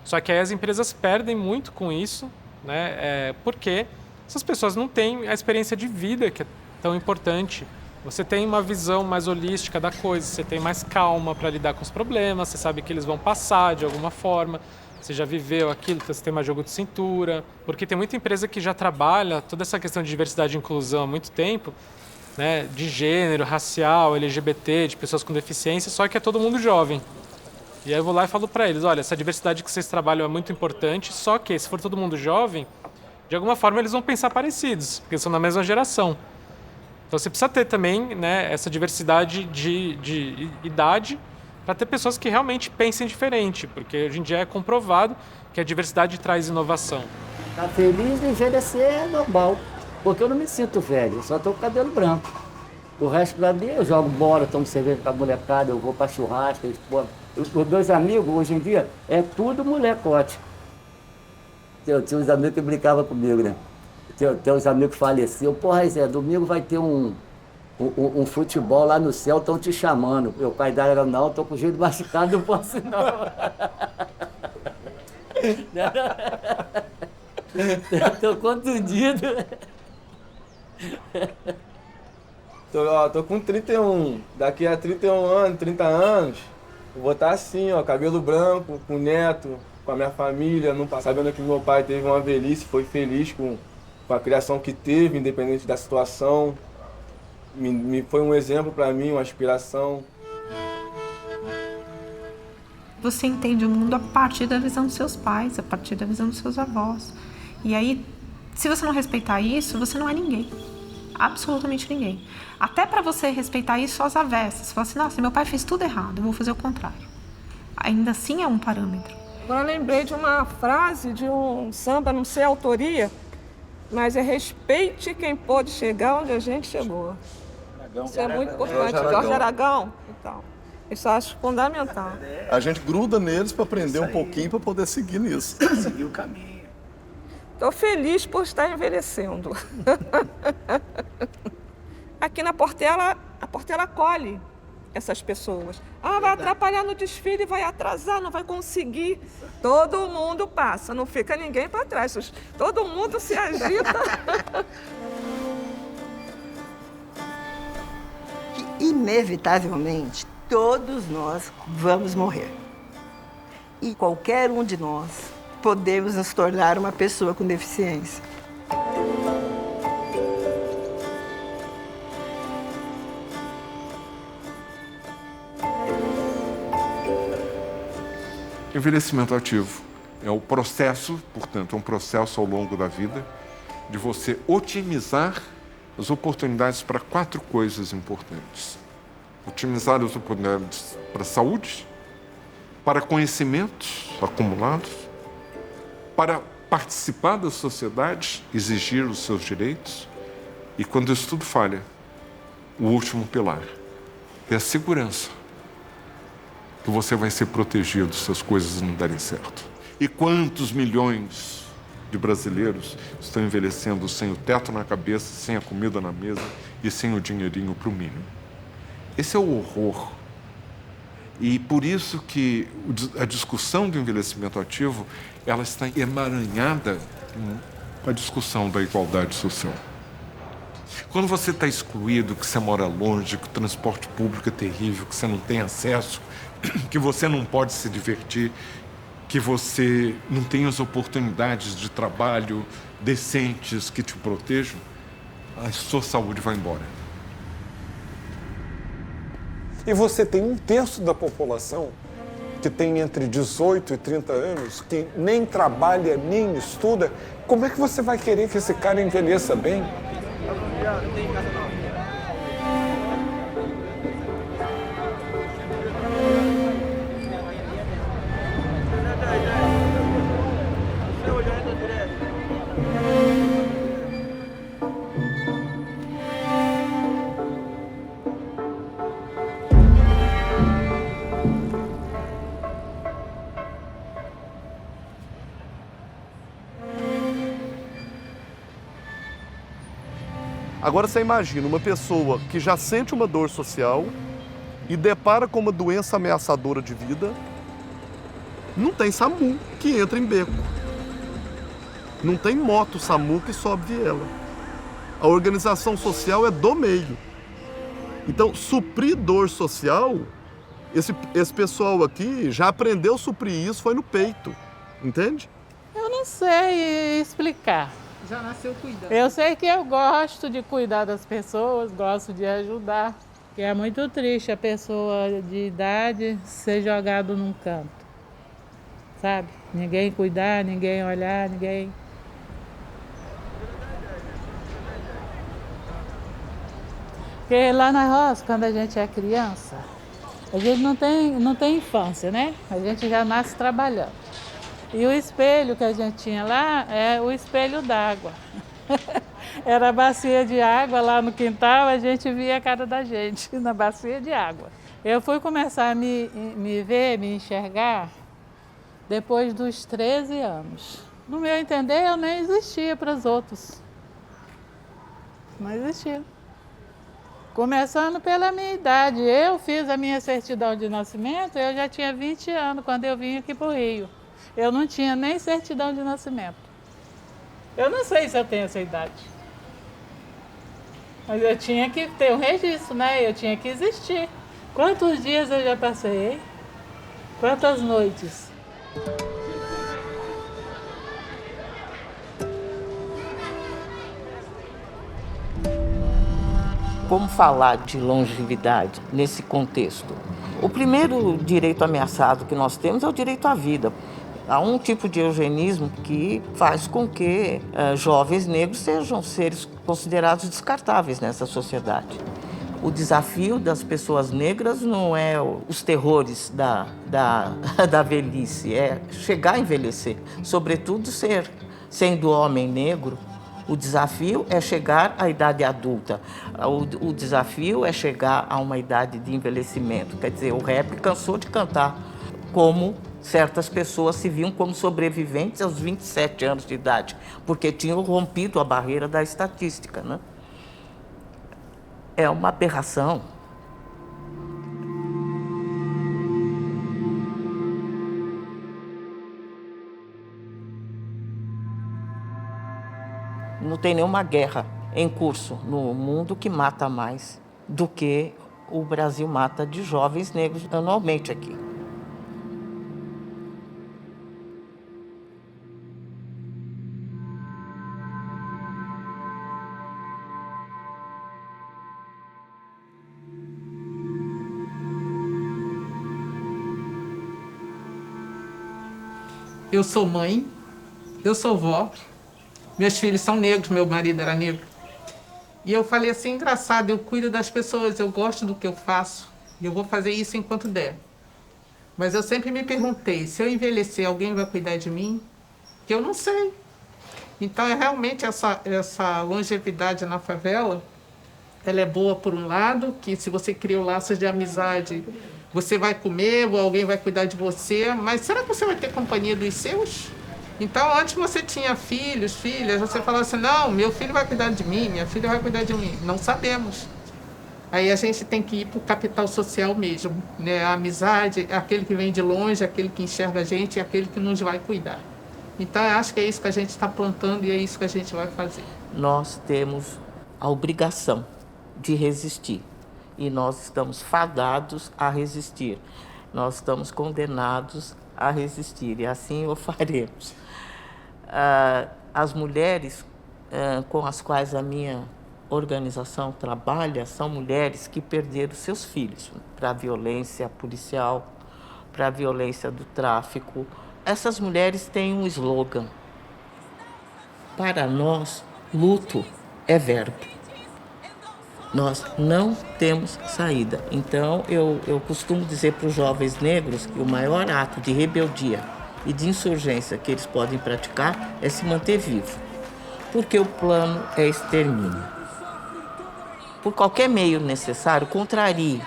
Só que aí as empresas perdem muito com isso, né? Porque essas pessoas não têm a experiência de vida que é tão importante. Você tem uma visão mais holística da coisa, você tem mais calma para lidar com os problemas, você sabe que eles vão passar de alguma forma, você já viveu aquilo, você tem mais jogo de cintura. Porque tem muita empresa que já trabalha toda essa questão de diversidade e inclusão há muito tempo, né, de gênero, racial, LGBT, de pessoas com deficiência, só que é todo mundo jovem. E aí eu vou lá e falo para eles, olha, essa diversidade que vocês trabalham é muito importante, só que se for todo mundo jovem, de alguma forma eles vão pensar parecidos, porque são da mesma geração. Então você precisa ter também, né, essa diversidade de idade para ter pessoas que realmente pensem diferente, porque hoje em dia é comprovado que a diversidade traz inovação. Tá feliz de envelhecer é normal, porque eu não me sinto velho, eu só tô com cabelo branco. O resto da mim eu jogo bola, tomo cerveja com a molecada, eu vou pra churrasco. Os meus amigos, hoje em dia, é tudo molecote. Tinha uns amigos que brincavam comigo, né? Tem uns amigos que faleciam. Porra, Zé, domingo vai ter um futebol lá no céu, estão te chamando. Meu pai dela era, não, tô com jeito machucado, não posso não. Tô contundido. Tô com 31. Daqui a 31 anos, 30 anos, eu vou estar assim, ó, cabelo branco, com neto, com a minha família, sabendo que meu pai teve uma velhice, foi feliz com a criação que teve, independente da situação. Foi um exemplo para mim, uma inspiração. Você entende o mundo a partir da visão dos seus pais, a partir da visão dos seus avós. E aí, se você não respeitar isso, você não é ninguém. Absolutamente ninguém. Até para você respeitar isso às avessas. Você fala assim, nossa, meu pai fez tudo errado, eu vou fazer o contrário. Ainda assim é um parâmetro. Agora lembrei de uma frase de um samba, não sei a autoria, mas é respeite quem pôde chegar onde a gente chegou. Isso é muito importante. Jorge Aragão. Então, isso eu acho fundamental. A gente gruda neles para aprender um pouquinho para poder seguir nisso. Seguir o caminho. Estou feliz por estar envelhecendo. Aqui na Portela, a Portela acolhe essas pessoas. Ah, vai atrapalhar no desfile, vai atrasar, não vai conseguir. Todo mundo passa, não fica ninguém para trás. Todo mundo se agita. Inevitavelmente, todos nós vamos morrer. E qualquer um de nós podemos nos tornar uma pessoa com deficiência. Envelhecimento ativo é o processo, portanto, é um processo ao longo da vida de você otimizar as oportunidades para 4 coisas importantes. Otimizar as oportunidades para a saúde, para conhecimentos acumulados, para participar da sociedade, exigir os seus direitos e, quando isso tudo falha, o último pilar é a segurança, que você vai ser protegido se as coisas não derem certo. E quantos milhões de brasileiros estão envelhecendo sem o teto na cabeça, sem a comida na mesa e sem o dinheirinho para o mínimo? Esse é o horror. E por isso que a discussão do envelhecimento ativo, ela está emaranhada com a discussão da igualdade social. Quando você está excluído, que você mora longe, que o transporte público é terrível, que você não tem acesso, que você não pode se divertir, que você não tem as oportunidades de trabalho decentes que te protejam, a sua saúde vai embora. E você tem 1/3 da população que tem entre 18 e 30 anos, que nem trabalha, nem estuda. Como é que você vai querer que esse cara envelheça bem? Agora você imagina uma pessoa que já sente uma dor social e depara com uma doença ameaçadora de vida, não tem SAMU que entra em beco. Não tem moto SAMU que sobe viela. A organização social é do meio. Então, suprir dor social, esse pessoal aqui já aprendeu a suprir isso, foi no peito. Entende? Eu não sei explicar. Já nasceu cuidando. Eu sei que eu gosto de cuidar das pessoas, gosto de ajudar. Que é muito triste a pessoa de idade ser jogado num canto. Sabe? Ninguém cuidar, ninguém olhar, ninguém... Porque lá na roça, quando a gente é criança, a gente não tem infância, né? A gente já nasce trabalhando. E o espelho que a gente tinha lá é o espelho d'água. Era a bacia de água lá no quintal, a gente via a cara da gente na bacia de água. Eu fui começar a me ver, me enxergar, depois dos 13 anos. No meu entender, eu nem existia para os outros. Não existia. Começando pela minha idade. Eu fiz a minha certidão de nascimento, eu já tinha 20 anos quando eu vim aqui para o Rio. Eu não tinha nem certidão de nascimento. Eu não sei se eu tenho essa idade. Mas eu tinha que ter um registro, né? Eu tinha que existir. Quantos dias eu já passei? Quantas noites? Como falar de longevidade nesse contexto? O primeiro direito ameaçado que nós temos é o direito à vida. Há um tipo de eugenismo que faz com que jovens negros sejam seres considerados descartáveis nessa sociedade. O desafio das pessoas negras não é os terrores da velhice, é chegar a envelhecer. Sobretudo sendo homem negro, o desafio é chegar à idade adulta. O desafio é chegar a uma idade de envelhecimento. Quer dizer, o rap cansou de cantar como certas pessoas se viam como sobreviventes aos 27 anos de idade, porque tinham rompido a barreira da estatística, né? É uma aberração. Não tem nenhuma guerra em curso no mundo que mata mais do que o Brasil mata de jovens negros anualmente aqui. Eu sou mãe, eu sou vó, meus filhos são negros, meu marido era negro. E eu falei assim, engraçado, eu cuido das pessoas, eu gosto do que eu faço, e eu vou fazer isso enquanto der. Mas eu sempre me perguntei, se eu envelhecer, alguém vai cuidar de mim? Que eu não sei. Então, realmente, essa longevidade na favela, ela é boa por um lado, que se você cria laços de amizade, você vai comer, ou alguém vai cuidar de você, mas será que você vai ter companhia dos seus? Então, antes você tinha filhos, filhas, você falava assim, não, meu filho vai cuidar de mim, minha filha vai cuidar de mim. Não sabemos. Aí a gente tem que ir para o capital social mesmo, né? A amizade, aquele que vem de longe, aquele que enxerga a gente, aquele que nos vai cuidar. Então, eu acho que é isso que a gente está plantando e é isso que a gente vai fazer. Nós temos a obrigação de resistir. E nós estamos fadados a resistir. Nós estamos condenados a resistir. E assim o faremos. As mulheres com as quais a minha organização trabalha são mulheres que perderam seus filhos para a violência policial, para a violência do tráfico. Essas mulheres têm um slogan. Para nós, luto é verbo. Nós não temos saída. Então, eu costumo dizer para os jovens negros que o maior ato de rebeldia e de insurgência que eles podem praticar é se manter vivo, porque o plano é extermínio. Por qualquer meio necessário, contrarie.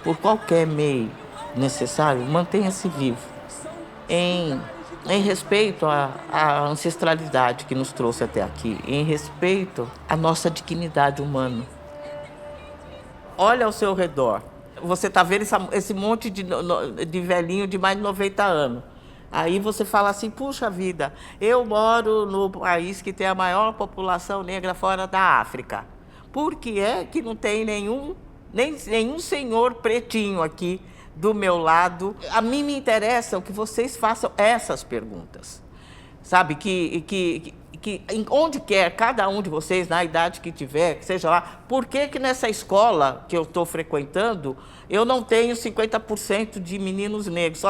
Por qualquer meio necessário, mantenha-se vivo. Em respeito à ancestralidade que nos trouxe até aqui, em respeito à nossa dignidade humana. Olha ao seu redor. Você está vendo esse monte de velhinho de mais de 90 anos. Aí você fala assim, puxa vida, eu moro no país que tem a maior população negra fora da África. Por que é que não tem nenhum senhor pretinho aqui do meu lado? A mim me interessa que vocês façam essas perguntas. Sabe, que onde quer, cada um de vocês, na idade que tiver, que seja lá, por que nessa escola que eu estou frequentando, eu não tenho 50% de meninos negros,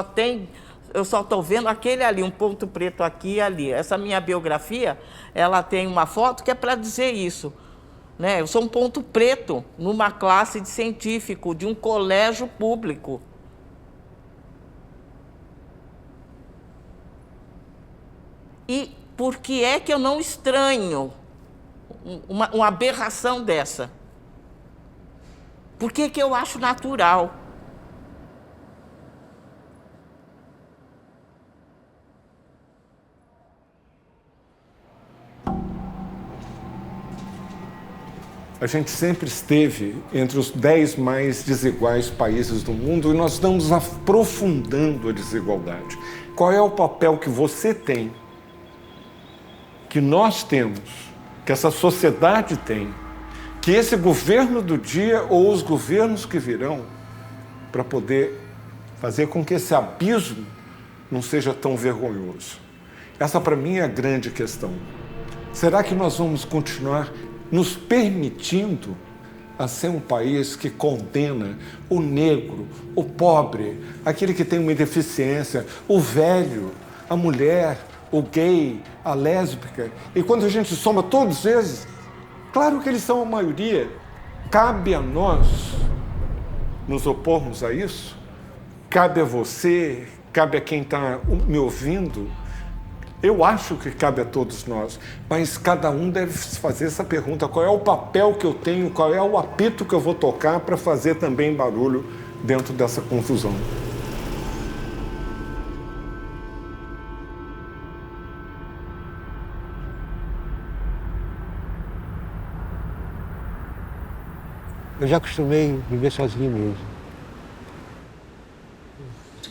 eu só estou vendo aquele ali, um ponto preto aqui e ali. Essa minha biografia, ela tem uma foto que é para dizer isso. Né? Eu sou um ponto preto numa classe de científico, de um colégio público. E por que é que eu não estranho uma aberração dessa? Por que que eu acho natural? A gente sempre esteve entre os 10 mais desiguais países do mundo e nós estamos aprofundando a desigualdade. Qual é o papel que você tem, que nós temos, que essa sociedade tem, que esse governo do dia ou os governos que virão, para poder fazer com que esse abismo não seja tão vergonhoso? Essa, para mim, é a grande questão. Será que nós vamos continuar nos permitindo a ser um país que condena o negro, o pobre, aquele que tem uma deficiência, o velho, a mulher, o gay, a lésbica? E quando a gente soma todos eles, claro que eles são a maioria. Cabe a nós nos opormos a isso? Cabe a você, cabe a quem está me ouvindo? Eu acho que cabe a todos nós, mas cada um deve fazer essa pergunta: qual é o papel que eu tenho, qual é o apito que eu vou tocar para fazer também barulho dentro dessa confusão? Eu já acostumei viver sozinho mesmo.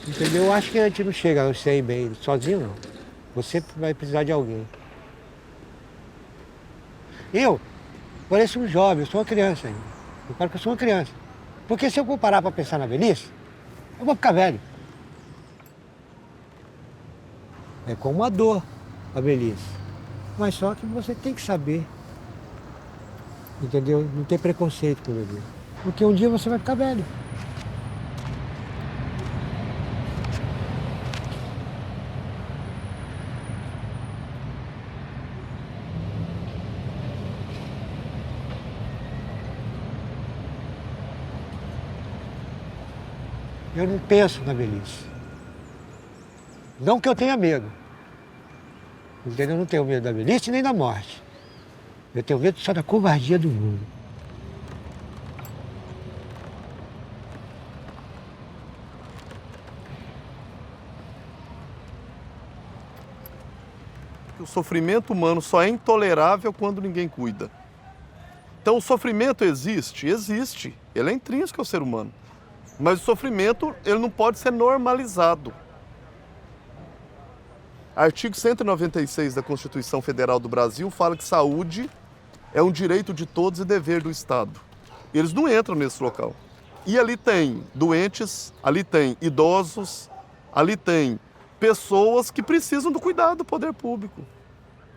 Entendeu? Eu acho que a gente não chega a ser bem sozinho, não. Você vai precisar de alguém. Eu pareço um jovem, eu sou uma criança ainda. Eu falo que eu sou uma criança. Porque se eu for parar para pensar na velhice, eu vou ficar velho. É como uma dor, a velhice. Mas só que você tem que saber. Entendeu? Não ter preconceito com o bebê. Porque um dia você vai ficar velho. Eu não penso na velhice. Não que eu tenha medo. Entendeu? Eu não tenho medo da velhice nem da morte. Eu tenho medo só da covardia do mundo. O sofrimento humano só é intolerável quando ninguém cuida. Então o sofrimento existe? Existe. Ele é intrínseco ao ser humano. Mas o sofrimento, ele não pode ser normalizado. Artigo 196 da Constituição Federal do Brasil fala que saúde é um direito de todos e dever do Estado. Eles não entram nesse local. E ali tem doentes, ali tem idosos, ali tem pessoas que precisam do cuidado do poder público.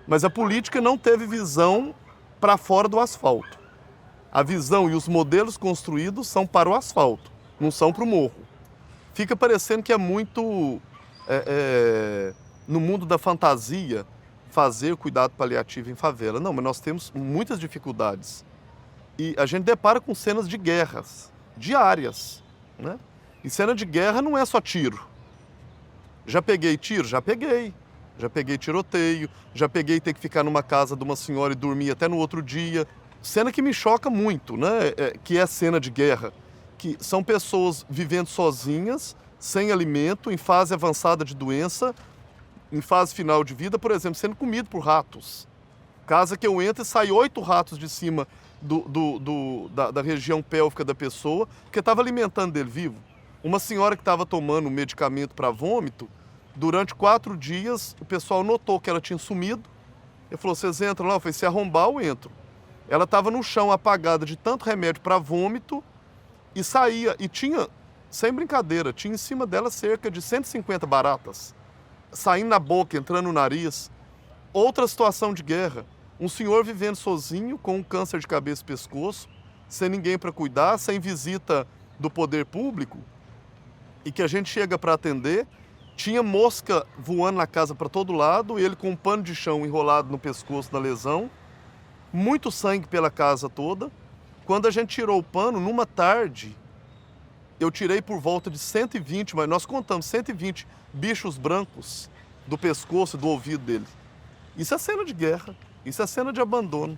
Mas a política não teve visão para fora do asfalto. A visão e os modelos construídos são para o asfalto, não são para o morro. Fica parecendo que é muito, no mundo da fantasia, fazer cuidado paliativo em favela. Não, mas nós temos muitas dificuldades. E a gente depara com cenas de guerras diárias, né? E cena de guerra não é só tiro. Já peguei tiro? Já peguei. Já peguei tiroteio, já peguei ter que ficar numa casa de uma senhora e dormir até no outro dia. Cena que me choca muito, né? Que é cena de guerra. Que são pessoas vivendo sozinhas, sem alimento, em fase avançada de doença, em fase final de vida, por exemplo, sendo comido por ratos. Casa que eu entro e sai 8 ratos de cima da região pélvica da pessoa, porque estava alimentando ele vivo. Uma senhora que estava tomando um medicamento para vômito, durante 4 dias, o pessoal notou que ela tinha sumido. Ele falou: vocês entram lá? Eu falei: se arrombar, eu entro. Ela estava no chão apagada de tanto remédio para vômito e saía. E tinha, sem brincadeira, tinha em cima dela cerca de 150 baratas, saindo na boca, entrando no nariz. Outra situação de guerra. Um senhor vivendo sozinho, com um câncer de cabeça e pescoço, sem ninguém para cuidar, sem visita do poder público, e que a gente chega para atender. Tinha mosca voando na casa para todo lado, ele com um pano de chão enrolado no pescoço da lesão, muito sangue pela casa toda. Quando a gente tirou o pano, numa tarde, eu tirei por volta de 120, mas nós contamos 120 bichos brancos do pescoço e do ouvido dele. Isso é cena de guerra, isso é cena de abandono.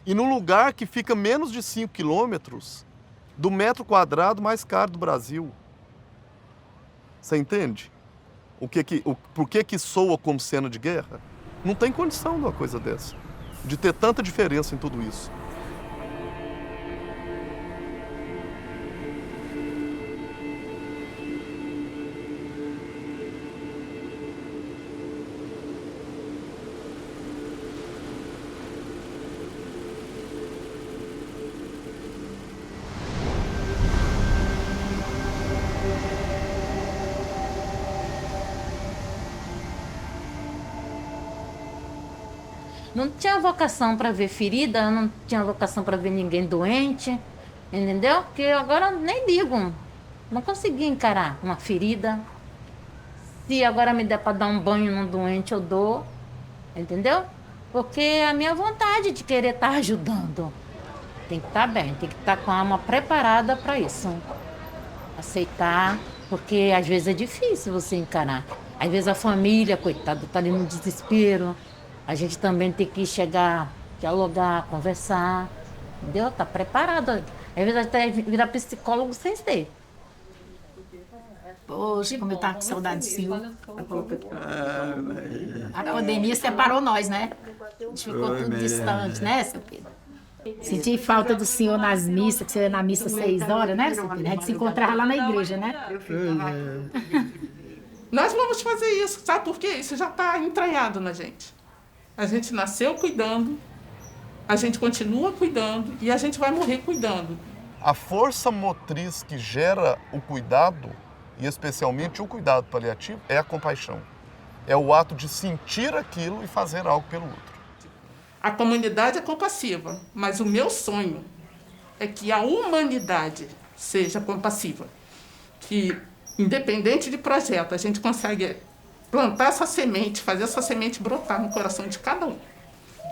E num lugar que fica menos de 5 quilômetros do metro quadrado mais caro do Brasil. Você entende? Por que soa como cena de guerra? Não tem condição de uma coisa dessa, de ter tanta diferença em tudo isso. Não tinha vocação para ver ferida, não tinha vocação para ver ninguém doente, entendeu? Porque agora nem ligo, não consegui encarar uma ferida. Se agora me der para dar um banho num doente, eu dou, entendeu? Porque é a minha vontade de querer estar ajudando. Tem que estar bem, tem que estar com a alma preparada para isso. Aceitar, porque às vezes é difícil você encarar. Às vezes a família, coitada, está ali no desespero. A gente também tem que chegar, dialogar, conversar, entendeu? Tá preparado. Às vezes até virar psicólogo sem ser. Poxa, como eu tava com saudade do senhor. A pandemia separou nós, né? A gente ficou tudo distante, né, seu Pedro? Senti falta do senhor nas missas, que você ia na missa 6 horas, né, seu Pedro? A gente se encontrava lá na igreja, né? Nós vamos fazer isso, sabe por quê? Isso já está entranhado na gente. A gente nasceu cuidando, a gente continua cuidando e a gente vai morrer cuidando. A força motriz que gera o cuidado, e especialmente o cuidado paliativo, é a compaixão. É o ato de sentir aquilo e fazer algo pelo outro. A comunidade é compassiva, mas o meu sonho é que a humanidade seja compassiva. Que, independente de projeto, a gente consegue plantar essa semente, fazer essa semente brotar no coração de cada um.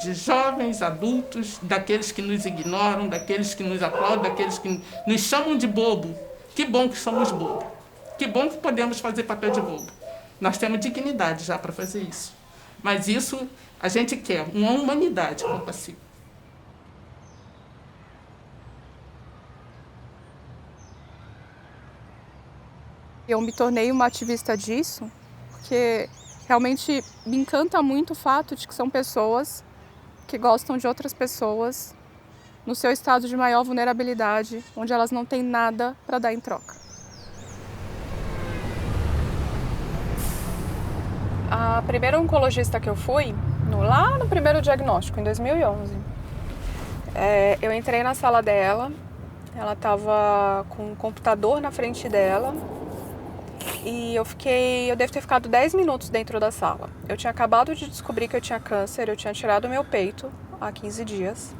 De jovens, adultos, daqueles que nos ignoram, daqueles que nos aplaudem, daqueles que nos chamam de bobo. Que bom que somos bobo. Que bom que podemos fazer papel de bobo. Nós temos dignidade já para fazer isso. Mas isso a gente quer, uma humanidade compassiva. Eu me tornei uma ativista disso, porque realmente me encanta muito o fato de que são pessoas que gostam de outras pessoas no seu estado de maior vulnerabilidade, onde elas não têm nada para dar em troca. A primeira oncologista que eu fui, lá no primeiro diagnóstico, em 2011, eu entrei na sala dela, ela estava com um computador na frente dela e eu devo ter ficado 10 minutos dentro da sala. Eu tinha acabado de descobrir que eu tinha câncer, eu tinha tirado meu peito há 15 dias.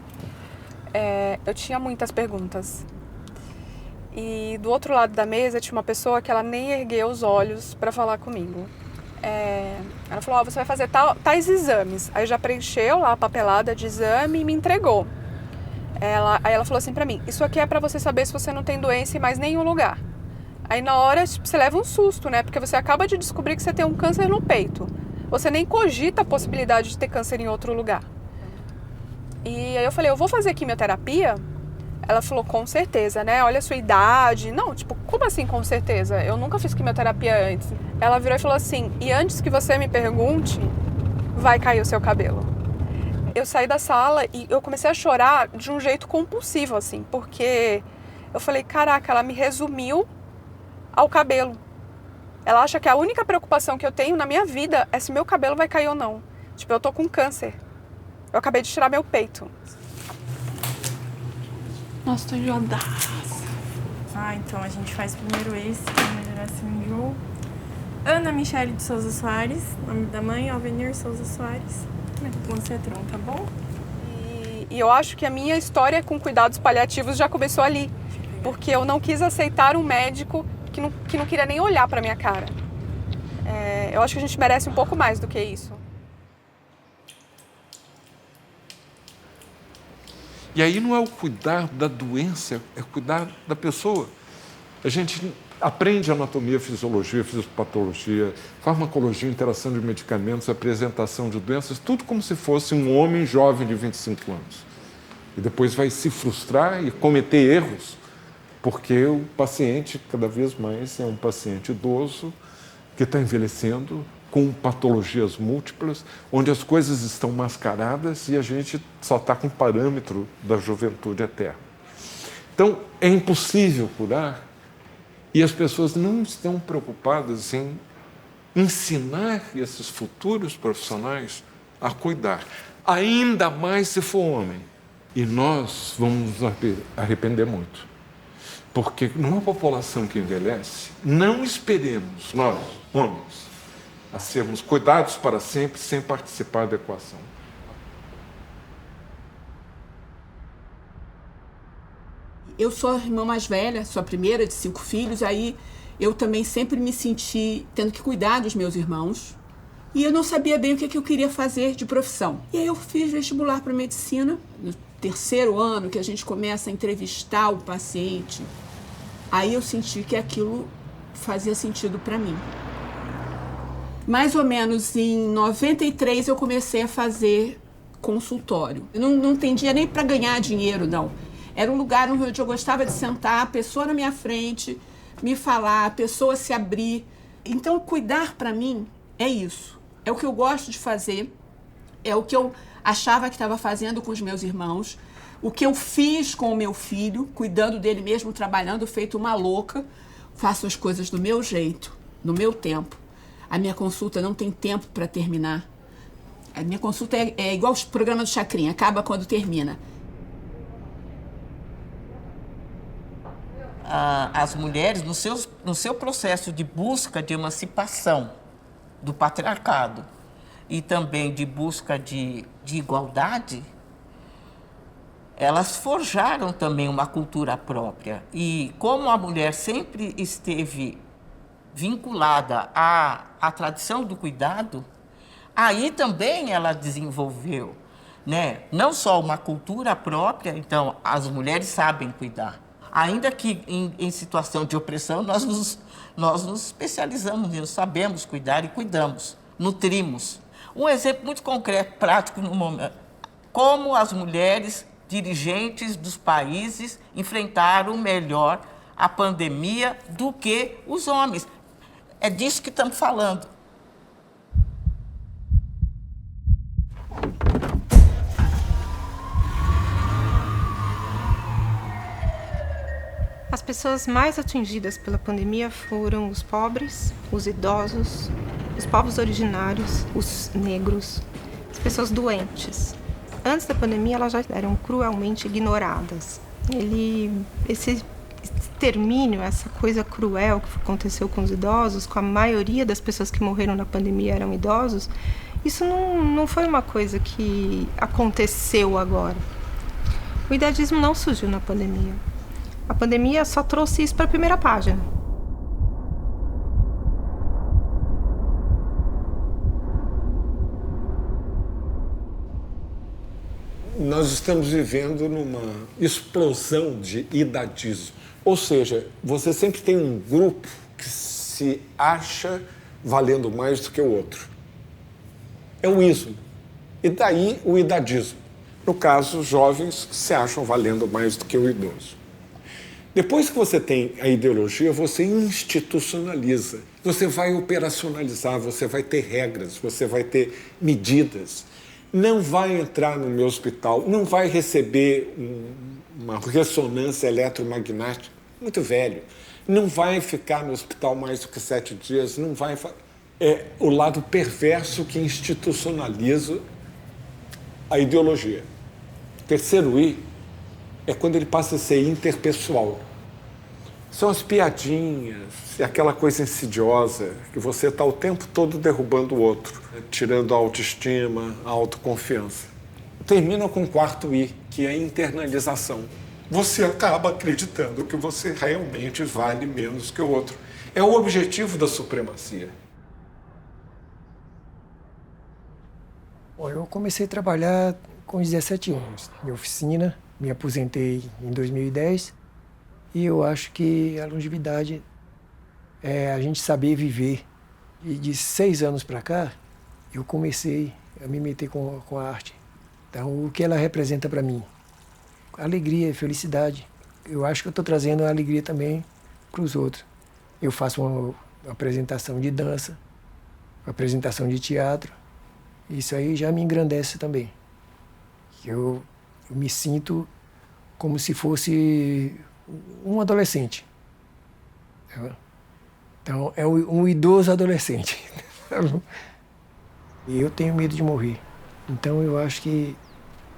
Eu tinha muitas perguntas. E do outro lado da mesa tinha uma pessoa que ela nem ergueu os olhos para falar comigo. Ela falou, você vai fazer tais exames. Aí já preencheu lá a papelada de exame e me entregou. Aí ela falou assim pra mim, isso aqui é pra você saber se você não tem doença em mais nenhum lugar. Aí na hora você leva um susto, né? Porque você acaba de descobrir que você tem um câncer no peito. Você nem cogita a possibilidade de ter câncer em outro lugar. E aí eu falei, eu vou fazer quimioterapia? Ela falou, com certeza, né? Olha a sua idade. Não, tipo, como assim com certeza? Eu nunca fiz quimioterapia antes. Ela virou e falou assim, e antes que você me pergunte, vai cair o seu cabelo. Eu saí da sala e eu comecei a chorar de um jeito compulsivo, assim, porque eu falei, caraca, ela me resumiu ao cabelo. Ela acha que a única preocupação que eu tenho na minha vida é se meu cabelo vai cair ou não. Tipo, eu tô com câncer. Eu acabei de tirar meu peito. Nossa, tô enjoadaça. Então a gente faz primeiro esse, que vai melhorar seu enjoo. Ana Michele de Souza Soares, nome da mãe, Alvenir Souza Soares. Com Cetron, tá bom? E eu acho que a minha história com cuidados paliativos já começou ali. Porque eu não quis aceitar um médico que não queria nem olhar pra minha cara. Eu acho que a gente merece um pouco mais do que isso. E aí não é o cuidar da doença, é cuidar da pessoa. A gente aprende anatomia, fisiologia, fisiopatologia, farmacologia, interação de medicamentos, apresentação de doenças, tudo como se fosse um homem jovem de 25 anos. E depois vai se frustrar e cometer erros, porque o paciente, cada vez mais, é um paciente idoso que está envelhecendo, com patologias múltiplas, onde as coisas estão mascaradas e a gente só está com o parâmetro da juventude eterna. Então, é impossível curar e as pessoas não estão preocupadas em ensinar esses futuros profissionais a cuidar, ainda mais se for homem. E nós vamos nos arrepender muito, porque numa população que envelhece, não esperemos nós, homens, a sermos cuidados para sempre sem participar da equação. Eu sou a irmã mais velha, sou a primeira de 5 filhos, aí eu também sempre me senti tendo que cuidar dos meus irmãos. E eu não sabia bem o que eu queria fazer de profissão. E aí eu fiz vestibular para medicina, no 3º ano, que a gente começa a entrevistar o paciente. Aí eu senti que aquilo fazia sentido para mim. Mais ou menos em 93 eu comecei a fazer consultório. Eu não entendia nem para ganhar dinheiro, não. Era um lugar onde eu gostava de sentar, a pessoa na minha frente, me falar, a pessoa se abrir. Então, cuidar para mim é isso. É o que eu gosto de fazer, é o que eu achava que estava fazendo com os meus irmãos, o que eu fiz com o meu filho, cuidando dele mesmo, trabalhando, feito uma louca. Faço as coisas do meu jeito, no meu tempo. A minha consulta não tem tempo para terminar. A minha consulta é igual os programas do Chacrinha, acaba quando termina. As mulheres, no seu processo de busca de emancipação do patriarcado e também de busca de igualdade, elas forjaram também uma cultura própria. E como a mulher sempre esteve vinculada à tradição do cuidado, aí também ela desenvolveu, né, não só uma cultura própria, então as mulheres sabem cuidar. Ainda que em situação de opressão, nós nos especializamos nisso, sabemos cuidar e cuidamos, nutrimos. Um exemplo muito concreto, prático no momento, como as mulheres dirigentes dos países enfrentaram melhor a pandemia do que os homens. É disso que estamos falando. As pessoas mais atingidas pela pandemia foram os pobres, os idosos, os povos originários, os negros, as pessoas doentes. Antes da pandemia, elas já eram cruelmente ignoradas. Esse extermínio, essa coisa cruel que aconteceu com os idosos, com a maioria das pessoas que morreram na pandemia eram idosos, isso não foi uma coisa que aconteceu agora. O idadismo não surgiu na pandemia. A pandemia só trouxe isso para a primeira página. Nós estamos vivendo numa explosão de idadismo. Ou seja, você sempre tem um grupo que se acha valendo mais do que o outro. É o ismo. E daí o idadismo. No caso, os jovens se acham valendo mais do que o idoso. Depois que você tem a ideologia, você institucionaliza. Você vai operacionalizar, você vai ter regras, você vai ter medidas. Não vai entrar no meu hospital, não vai receber uma ressonância eletromagnética, muito velho. Não vai ficar no hospital mais do que 7 dias, não vai... É o lado perverso que institucionaliza a ideologia. O terceiro I é quando ele passa a ser interpessoal. São as piadinhas, aquela coisa insidiosa, que você está o tempo todo derrubando o outro, tirando a autoestima, a autoconfiança. Termina com o 4º I, que é a internalização. Você acaba acreditando que você realmente vale menos que o outro. É o objetivo da supremacia. Bom, eu comecei a trabalhar com 17 anos, em oficina. Me aposentei em 2010 E eu acho que a longevidade é a gente saber viver. E de 6 anos para cá, eu comecei a me meter com a arte. Então, o que ela representa para mim? Alegria, felicidade. Eu acho que eu estou trazendo a alegria também para os outros. Eu faço uma apresentação de dança, uma apresentação de teatro. Isso aí já me engrandece também. Eu me sinto como se fosse um adolescente. Então, é um idoso adolescente. E eu tenho medo de morrer. Então, eu acho que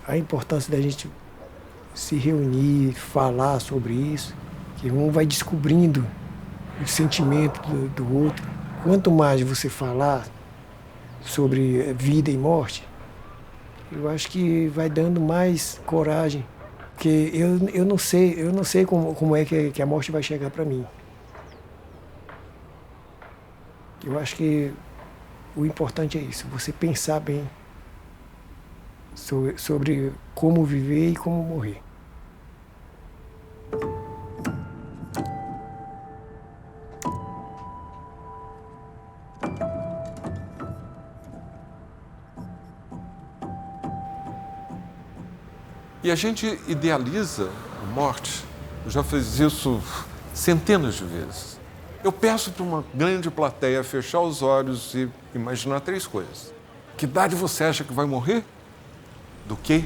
a importância da gente se reunir, falar sobre isso, que um vai descobrindo o sentimento do outro. Quanto mais você falar sobre vida e morte, eu acho que vai dando mais coragem. Porque eu não sei como é que a morte vai chegar para mim. Eu acho que o importante é isso, você pensar bem sobre como viver e como morrer. E a gente idealiza a morte. Eu já fiz isso centenas de vezes. Eu peço para uma grande plateia fechar os olhos e imaginar 3 coisas. Que idade você acha que vai morrer? Do que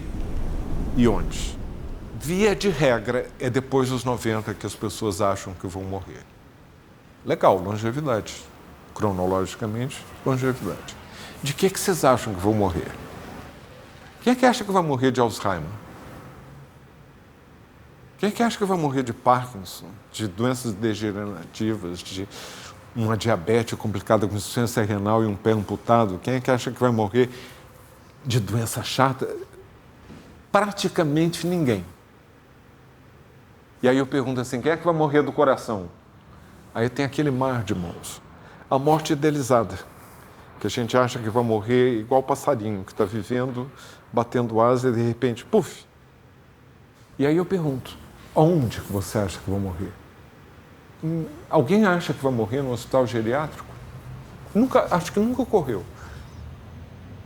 e onde? Via de regra, é depois dos 90 que as pessoas acham que vão morrer. Legal, longevidade. Cronologicamente, longevidade. De que vocês acham que vão morrer? Quem é que acha que vai morrer de Alzheimer? Quem é que acha que vai morrer de Parkinson, de doenças degenerativas, de uma diabetes complicada com insuficiência renal e um pé amputado? Quem é que acha que vai morrer de doença chata? Praticamente ninguém. E aí eu pergunto assim, quem é que vai morrer do coração? Aí tem aquele mar de mãos. A morte idealizada, que a gente acha que vai morrer igual passarinho, que está vivendo, batendo asa e de repente, puf! E aí eu pergunto, onde você acha que vai morrer? Alguém acha que vai morrer no hospital geriátrico? Acho que nunca ocorreu.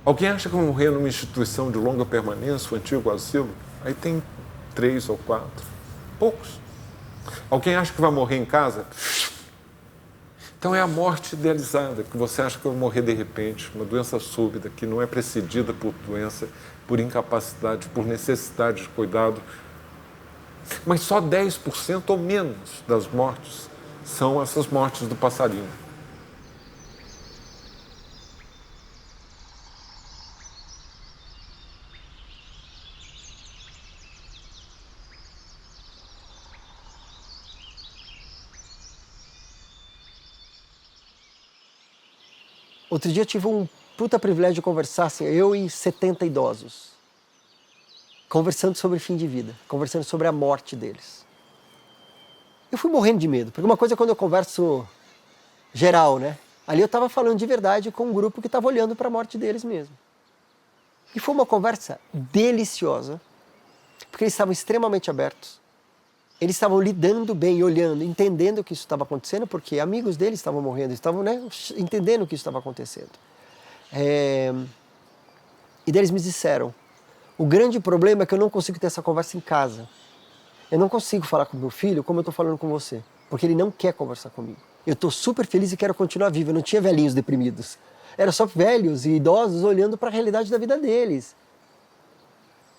Alguém acha que vai morrer numa instituição de longa permanência, o antigo asilo? Aí tem 3 ou 4. Poucos. Alguém acha que vai morrer em casa? Então é a morte idealizada, que você acha que vai morrer de repente, uma doença súbita, que não é precedida por doença, por incapacidade, por necessidade de cuidado. Mas só 10% ou menos das mortes são essas mortes do passarinho. Outro dia eu tive um puta privilégio de conversar, assim, eu e 70 idosos, conversando sobre fim de vida, conversando sobre a morte deles. Eu fui morrendo de medo, porque uma coisa é quando eu converso geral, né? Ali eu estava falando de verdade com um grupo que estava olhando para a morte deles mesmo. E foi uma conversa deliciosa, porque eles estavam extremamente abertos. Eles estavam lidando bem, olhando, entendendo o que isso estava acontecendo, porque amigos deles estavam morrendo, estavam, né, entendendo o que isso estava acontecendo. E daí eles me disseram, o grande problema é que eu não consigo ter essa conversa em casa. Eu não consigo falar com meu filho como eu estou falando com você, porque ele não quer conversar comigo. Eu estou super feliz e quero continuar vivo, eu não tinha velhinhos deprimidos. Era só velhos e idosos olhando para a realidade da vida deles.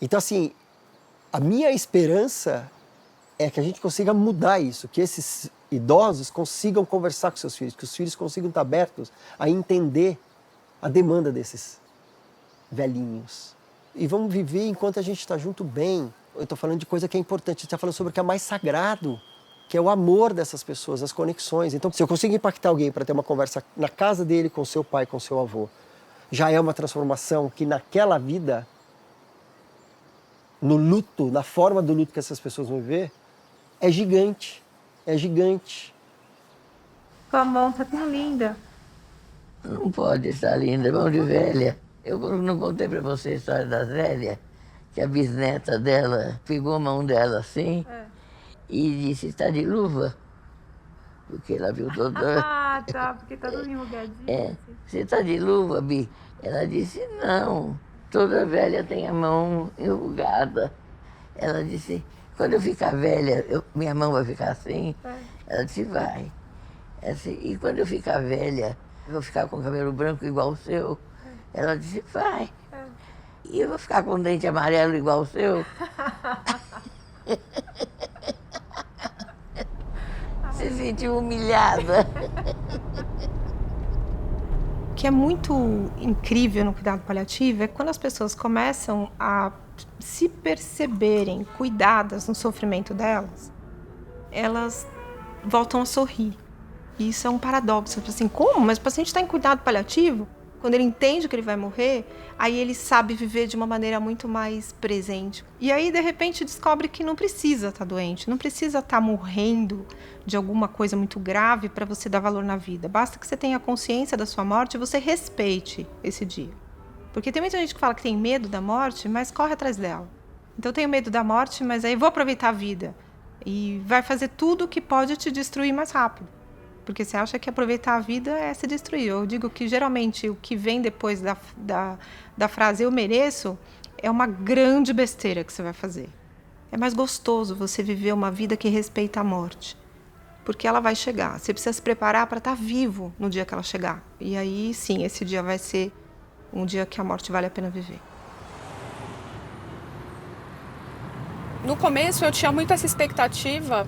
Então, assim, a minha esperança é que a gente consiga mudar isso, que esses idosos consigam conversar com seus filhos, que os filhos consigam estar abertos a entender a demanda desses velhinhos. E vamos viver enquanto a gente está junto bem. Eu estou falando de coisa que é importante, a gente está falando sobre o que é mais sagrado, que é o amor dessas pessoas, as conexões. Então, se eu consigo impactar alguém para ter uma conversa na casa dele com seu pai, com seu avô, já é uma transformação que naquela vida, no luto, na forma do luto que essas pessoas vão viver, é gigante, é gigante. Tua mão tá tão linda. Não pode estar linda, mão de velha. Eu não contei pra você a história da Zélia, que a bisneta dela pegou a mão dela assim e disse, está de luva? Porque ela viu toda... Ah, tá, porque tá tudo enrugadinho. É, você está de luva, Bi? Ela disse, não, toda velha tem a mão enrugada. Ela disse, quando eu ficar velha, minha mão vai ficar assim? Ela disse, vai. Ela disse, e quando eu ficar velha, eu vou ficar com o cabelo branco igual o seu? Ela disse, vai. E eu vou ficar com o dente amarelo igual o seu? Se sentiu humilhada. O que é muito incrível no cuidado paliativo é quando as pessoas começam a se perceberem cuidadas no sofrimento delas, elas voltam a sorrir. E isso é um paradoxo. Assim, como? Mas o paciente está em cuidado paliativo? Quando ele entende que ele vai morrer, aí ele sabe viver de uma maneira muito mais presente. E aí, de repente, descobre que não precisa estar doente, não precisa estar morrendo de alguma coisa muito grave para você dar valor na vida. Basta que você tenha consciência da sua morte e você respeite esse dia. Porque tem muita gente que fala que tem medo da morte, mas corre atrás dela. Então, eu tenho medo da morte, mas aí vou aproveitar a vida. E vai fazer tudo que pode te destruir mais rápido. Porque você acha que aproveitar a vida é se destruir. Eu digo que, geralmente, o que vem depois da frase eu mereço é uma grande besteira que você vai fazer. É mais gostoso você viver uma vida que respeita a morte. Porque ela vai chegar. Você precisa se preparar para estar vivo no dia que ela chegar. E aí, sim, esse dia vai ser um dia que a morte vale a pena viver. No começo, eu tinha muito essa expectativa,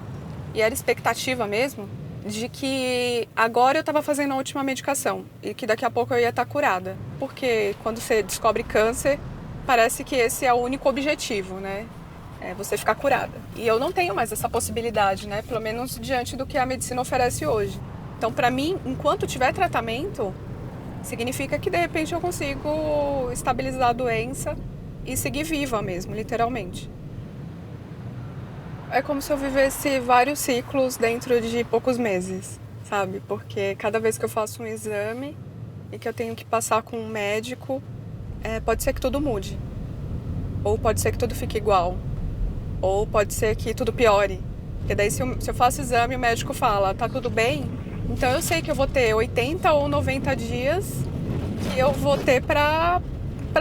e era expectativa mesmo, de que agora eu estava fazendo a última medicação e que daqui a pouco eu ia estar curada. Porque quando você descobre câncer, parece que esse é o único objetivo, né? É você ficar curada. E eu não tenho mais essa possibilidade, né? Pelo menos diante do que a medicina oferece hoje. Então, para mim, enquanto tiver tratamento, significa que de repente eu consigo estabilizar a doença e seguir viva mesmo, literalmente. É como se eu vivesse vários ciclos dentro de poucos meses, sabe? Porque cada vez que eu faço um exame e que eu tenho que passar com um médico, pode ser que tudo mude. Ou pode ser que tudo fique igual. Ou pode ser que tudo piore. Porque daí se eu faço exame e o médico fala, tá tudo bem, então eu sei que eu vou ter 80 ou 90 dias que eu vou ter pra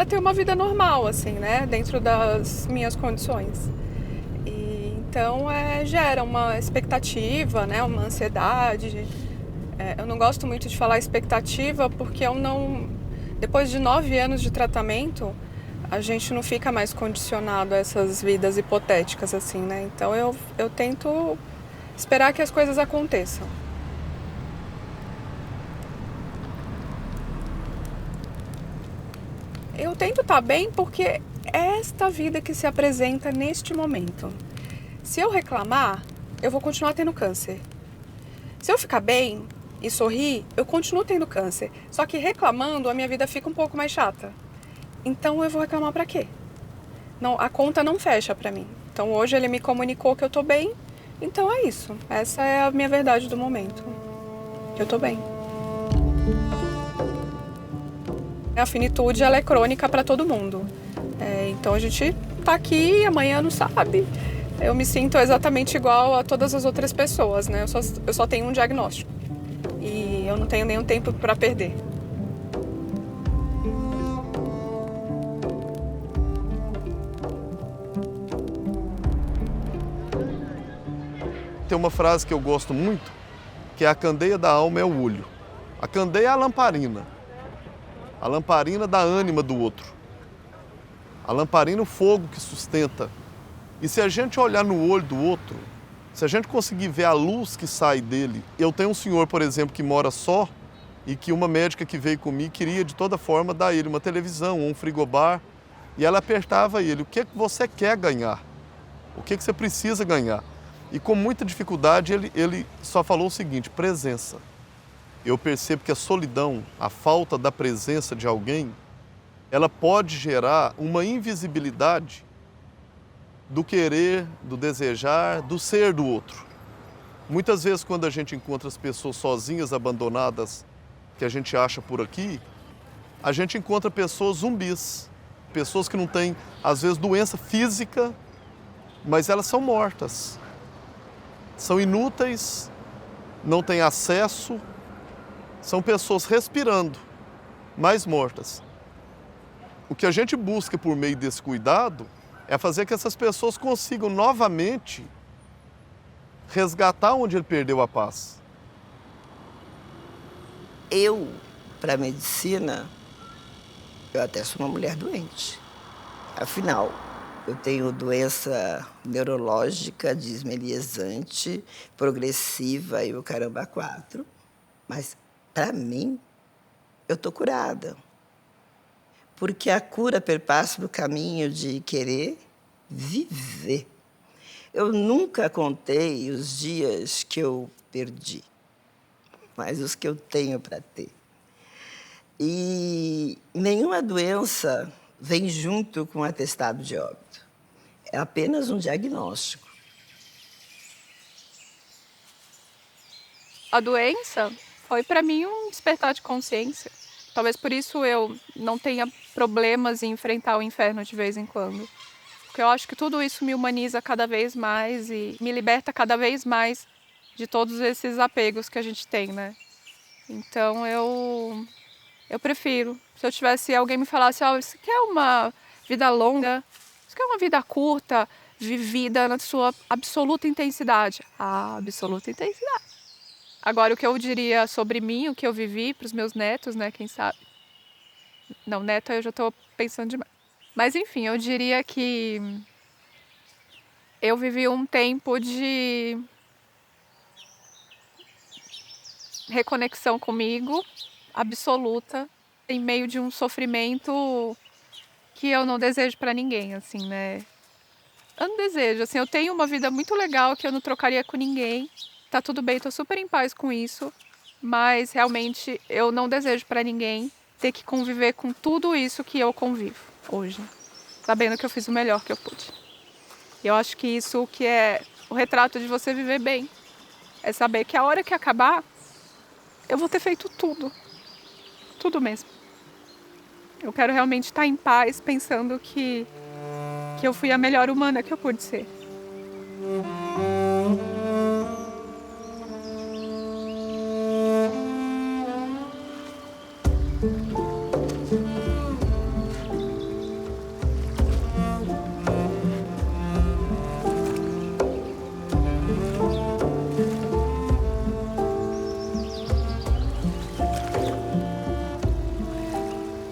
ter uma vida normal, assim, né? Dentro das minhas condições. Então, gera uma expectativa, né? Uma ansiedade. Eu não gosto muito de falar expectativa porque eu não... Depois de 9 anos de tratamento, a gente não fica mais condicionado a essas vidas hipotéticas, assim, né? Então, eu tento esperar que as coisas aconteçam. Eu tento estar bem porque é esta vida que se apresenta neste momento. Se eu reclamar, eu vou continuar tendo câncer. Se eu ficar bem e sorrir, eu continuo tendo câncer. Só que reclamando, a minha vida fica um pouco mais chata. Então eu vou reclamar pra quê? Não, a conta não fecha pra mim. Então hoje ele me comunicou que eu tô bem, então é isso. Essa é a minha verdade do momento. Eu tô bem. A finitude, ela é crônica pra todo mundo. Então a gente tá aqui e amanhã não sabe. Eu me sinto exatamente igual a todas as outras pessoas, né? Eu só tenho um diagnóstico e eu não tenho nenhum tempo para perder. Tem uma frase que eu gosto muito, que é a candeia da alma é o olho. A candeia é a lamparina dá ânima do outro. A lamparina é o fogo que sustenta. E se a gente olhar no olho do outro, se a gente conseguir ver a luz que sai dele... Eu tenho um senhor, por exemplo, que mora só e que uma médica que veio comigo queria, de toda forma, dar ele uma televisão ou um frigobar. E ela apertava ele, o que você quer ganhar? O que você precisa ganhar? E com muita dificuldade ele só falou o seguinte, presença. Eu percebo que a solidão, a falta da presença de alguém, ela pode gerar uma invisibilidade do querer, do desejar, do ser do outro. Muitas vezes, quando a gente encontra as pessoas sozinhas, abandonadas, que a gente acha por aqui, a gente encontra pessoas zumbis, pessoas que não têm, às vezes, doença física, mas elas são mortas. são inúteis, não têm acesso, são pessoas respirando, mas mortas. O que a gente busca por meio desse cuidado é fazer que essas pessoas consigam novamente resgatar onde ele perdeu a paz. Eu, para a medicina, eu até sou uma mulher doente. Afinal, eu tenho doença neurológica desmeliesante, progressiva e o caramba 4. Mas, para mim, eu tô curada. Porque a cura perpassa do caminho de querer viver. Eu nunca contei os dias que eu perdi, mas os que eu tenho para ter. E nenhuma doença vem junto com um atestado de óbito. É apenas um diagnóstico. A doença foi para mim um despertar de consciência. Talvez por isso eu não tenha problemas em enfrentar o inferno de vez em quando. Porque eu acho que tudo isso me humaniza cada vez mais e me liberta cada vez mais de todos esses apegos que a gente tem, né? Então eu prefiro. Se eu tivesse alguém me falasse, você quer uma vida longa? Você quer uma vida curta, vivida na sua absoluta intensidade? A absoluta intensidade. Agora, o que eu diria sobre mim, o que eu vivi para os meus netos, né? Quem sabe? Não, neto eu já estou pensando demais. Mas, enfim, eu diria que eu vivi um tempo de reconexão comigo, absoluta, em meio de um sofrimento que eu não desejo para ninguém, assim, né? Eu não desejo, assim, eu tenho uma vida muito legal que eu não trocaria com ninguém. Tá tudo bem, tô super em paz com isso, mas realmente eu não desejo para ninguém ter que conviver com tudo isso que eu convivo hoje, sabendo que eu fiz o melhor que eu pude. E eu acho que isso que é o retrato de você viver bem, é saber que a hora que acabar, eu vou ter feito tudo, tudo mesmo. Eu quero realmente estar em paz, pensando que eu fui a melhor humana que eu pude ser.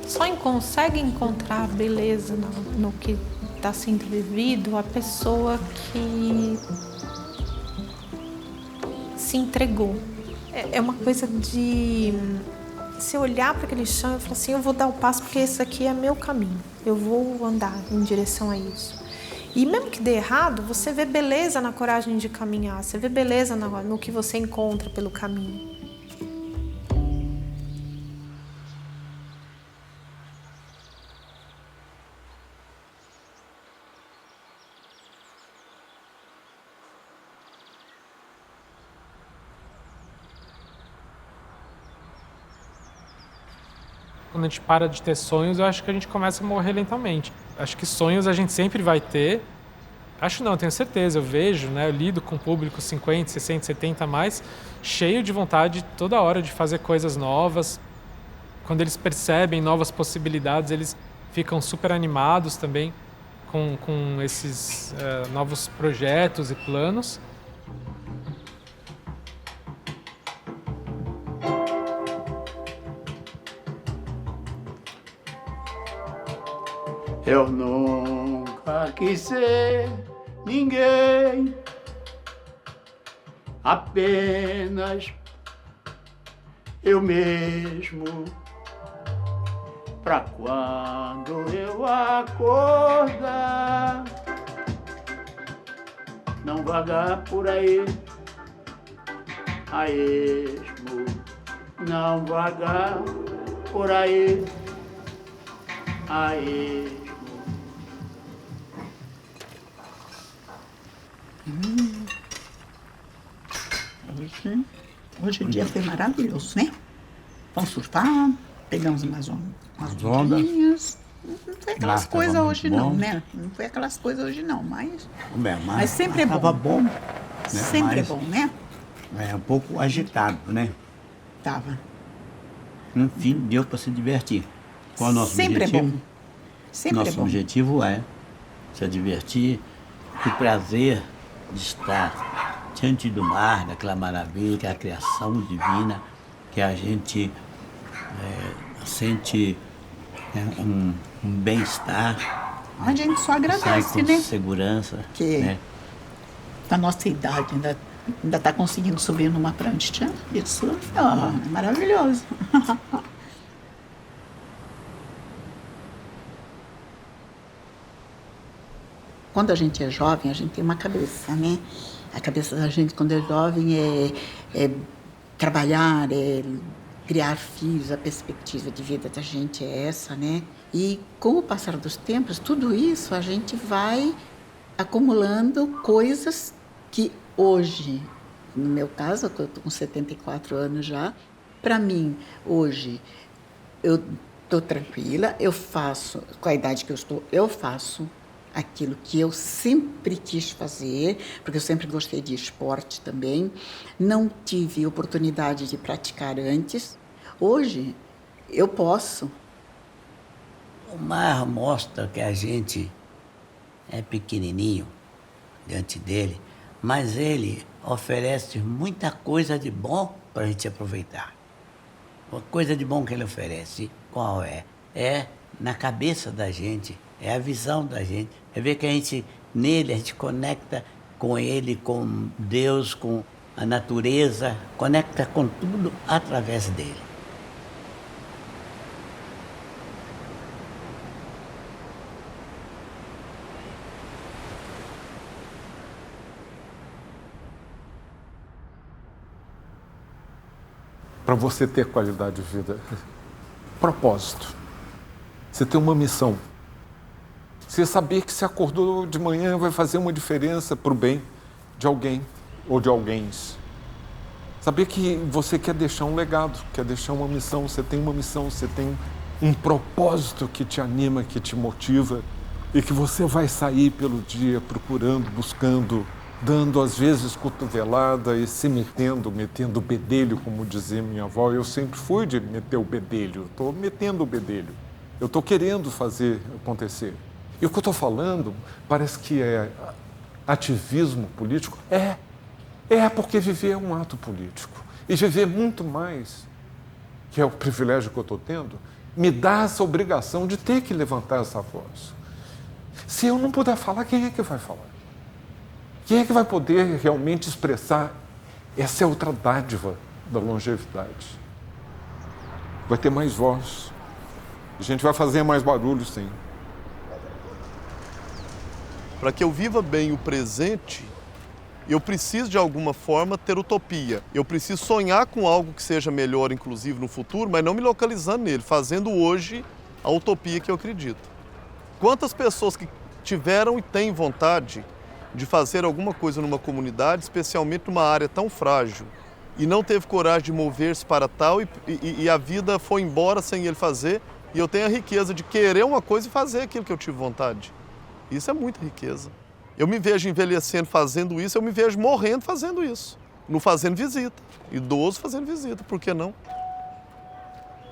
Só consegue encontrar beleza no que está sendo vivido a pessoa que se entregou. É uma coisa de se olhar para aquele chão e falar assim, eu vou dar o passo porque esse aqui é meu caminho, eu vou andar em direção a isso. E mesmo que dê errado, você vê beleza na coragem de caminhar, você vê beleza no que você encontra pelo caminho. Quando a gente para de ter sonhos, eu acho que a gente começa a morrer lentamente. Acho que sonhos a gente sempre vai ter. Acho não, tenho certeza. Eu vejo, né? Eu lido com o público 50, 60, 70 a mais, cheio de vontade toda hora de fazer coisas novas. Quando eles percebem novas possibilidades, eles ficam super animados também com esses novos projetos e planos. Eu nunca quis ser ninguém, apenas eu mesmo. Pra quando eu acordar, não vagar por aí a esmo, não vagar por aí a esmo. Hoje o dia foi maravilhoso, né? Vamos surfar, pegamos umas ondinhas. Não foi aquelas coisas hoje não, né? Não foi aquelas coisas hoje não, mas sempre é bom. Tava bom. Sempre é bom, né? É um pouco agitado, né? Tava. Enfim, deu para se divertir. Qual é o nosso Sempre objetivo? é bom. Sempre Nosso é bom. objetivo é se divertir, o prazer de estar diante do mar, daquela maravilha, que é a criação divina, que a gente sente um bem-estar. A gente só sai agradece, com né? segurança. Que Né? da nossa idade ainda tá conseguindo subir numa prancha de surf. É maravilhoso. Quando a gente é jovem, a gente tem uma cabeça, né? A cabeça da gente, quando é jovem, é trabalhar, é criar filhos, a perspectiva de vida da gente é essa, né? E com o passar dos tempos, tudo isso a gente vai acumulando coisas que hoje, no meu caso, eu estou com 74 anos já, para mim, hoje, eu estou tranquila, eu faço, com a idade que eu estou, eu faço aquilo que eu sempre quis fazer, porque eu sempre gostei de esporte também, não tive oportunidade de praticar antes. Hoje, eu posso. O mar mostra que a gente é pequenininho diante dele, mas ele oferece muita coisa de bom para a gente aproveitar. Uma coisa de bom que ele oferece, qual é? É na cabeça da gente, é a visão da gente. É ver que nele a gente conecta com ele, com Deus, com a natureza, conecta com tudo através dele. Para você ter qualidade de vida, propósito. Você tem uma missão. Você saber que se acordou de manhã vai fazer uma diferença para o bem de alguém ou de alguém. Saber que você quer deixar um legado, quer deixar uma missão. Você tem uma missão, você tem um propósito que te anima, que te motiva e que você vai sair pelo dia procurando, buscando, dando às vezes cotovelada e se metendo o bedelho, como dizia minha avó. Eu sempre fui de meter o bedelho, estou metendo o bedelho. Eu estou querendo fazer acontecer. E o que eu estou falando parece que é ativismo político. É porque viver é um ato político. E viver muito mais, que é o privilégio que eu estou tendo, me dá essa obrigação de ter que levantar essa voz. Se eu não puder falar, quem é que vai falar? Quem é que vai poder realmente expressar essa outra dádiva da longevidade? Vai ter mais voz. A gente vai fazer mais barulho, sim. Para que eu viva bem o presente, eu preciso, de alguma forma, ter utopia. Eu preciso sonhar com algo que seja melhor, inclusive, no futuro, mas não me localizando nele, fazendo hoje a utopia que eu acredito. Quantas pessoas que tiveram e têm vontade de fazer alguma coisa numa comunidade, especialmente numa área tão frágil, e não teve coragem de mover-se para tal, e a vida foi embora sem ele fazer, e eu tenho a riqueza de querer uma coisa e fazer aquilo que eu tive vontade. Isso é muita riqueza. Eu me vejo envelhecendo fazendo isso, eu me vejo morrendo fazendo isso. No fazendo visita. Idoso fazendo visita. Por que não?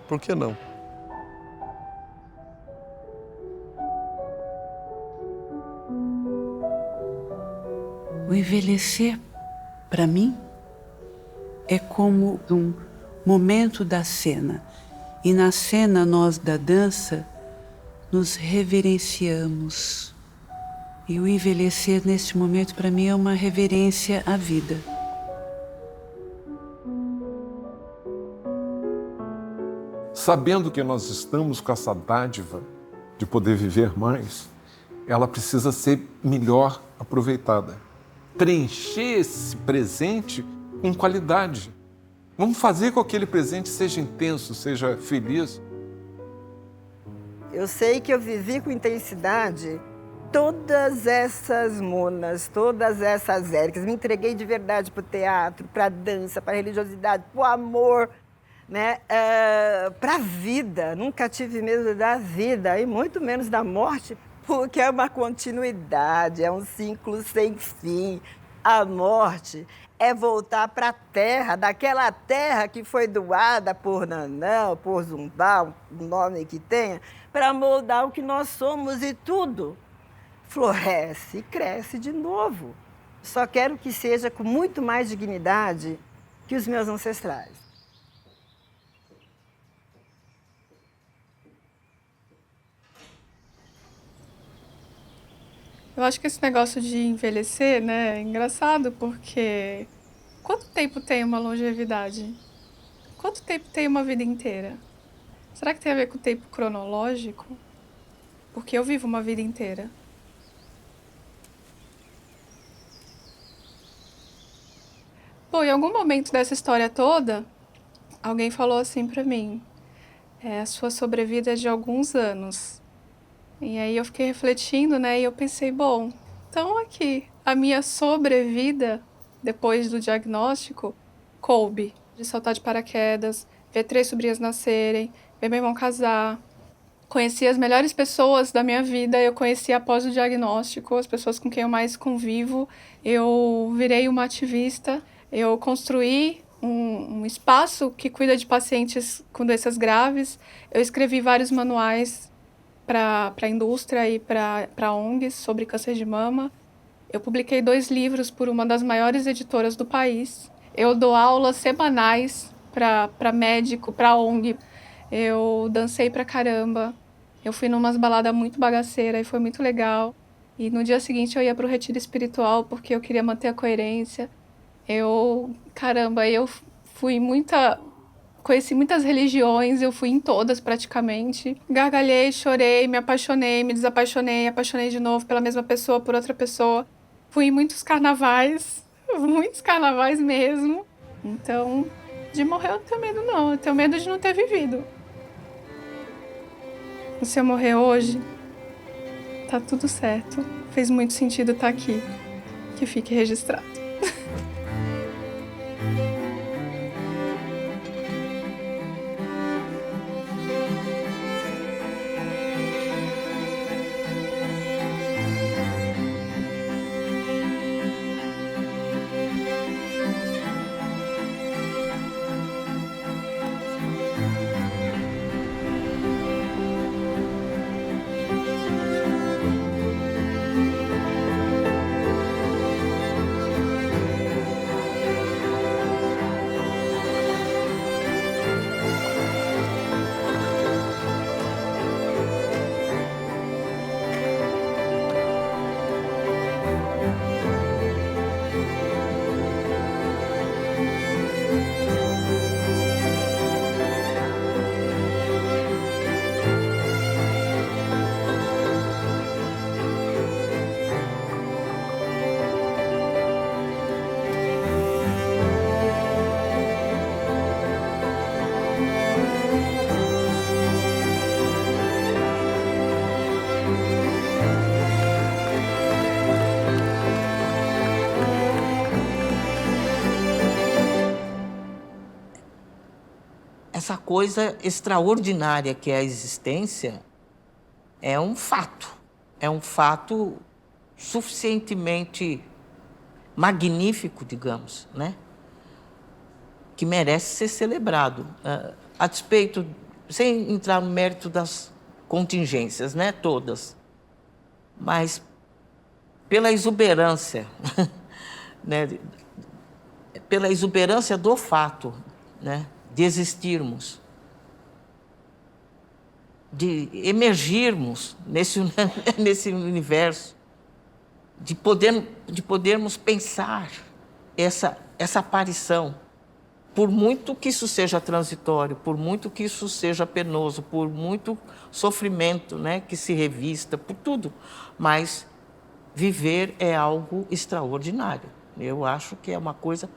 Por que não? O envelhecer, para mim, é como um momento da cena. E na cena, nós da dança, nos reverenciamos. E o envelhecer, neste momento, para mim, é uma reverência à vida. Sabendo que nós estamos com essa dádiva de poder viver mais, ela precisa ser melhor aproveitada. Preencher esse presente com qualidade. Vamos fazer com que aquele presente seja intenso, seja feliz. Eu sei que eu vivi com intensidade todas essas monas, todas essas Éricas. Me entreguei de verdade para o teatro, para a dança, para a religiosidade, para o amor, né? Para a vida. Nunca tive medo da vida e muito menos da morte, porque é uma continuidade, é um ciclo sem fim. A morte é voltar para a terra, daquela terra que foi doada por Nanã, por Zumbá, o nome que tenha, para moldar o que nós somos e tudo floresce e cresce de novo. Só quero que seja com muito mais dignidade que os meus ancestrais. Eu acho que esse negócio de envelhecer, né, é engraçado porque quanto tempo tem uma longevidade? Quanto tempo tem uma vida inteira? Será que tem a ver com o tempo cronológico? Porque eu vivo uma vida inteira. Bom, em algum momento dessa história toda, alguém falou assim pra mim, a sua sobrevida é de alguns anos. E aí eu fiquei refletindo, né, e eu pensei, bom, então aqui, a minha sobrevida, depois do diagnóstico, coube de saltar de paraquedas, ver 3 sobrinhas nascerem, ver meu irmão casar. Conheci as melhores pessoas da minha vida, eu conheci após o diagnóstico, as pessoas com quem eu mais convivo. Eu virei uma ativista, eu construí um espaço que cuida de pacientes com doenças graves. Eu escrevi vários manuais para a indústria e para ONGs sobre câncer de mama. Eu publiquei 2 livros por uma das maiores editoras do país. Eu dou aulas semanais para médico, para ONG. Eu dancei pra caramba. Eu fui numas baladas muito bagaceiras e foi muito legal. E no dia seguinte eu ia pro retiro espiritual porque eu queria manter a coerência. Eu conheci muitas religiões, eu fui em todas praticamente. Gargalhei, chorei, me apaixonei, me desapaixonei, apaixonei de novo pela mesma pessoa, por outra pessoa. Fui em muitos carnavais mesmo. Então, de morrer eu não tenho medo não, eu tenho medo de não ter vivido. E se eu morrer hoje, tá tudo certo. Fez muito sentido estar aqui. Que fique registrado. Essa coisa extraordinária que é a existência é um fato suficientemente magnífico, digamos, né? Que merece ser celebrado, a despeito, sem entrar no mérito das contingências, né, todas, mas pela exuberância, né, pela exuberância do fato, né, de existirmos, de emergirmos nesse universo, de podermos pensar essa aparição, por muito que isso seja transitório, por muito que isso seja penoso, por muito sofrimento, né, que se revista, por tudo, mas viver é algo extraordinário. Eu acho que é uma coisa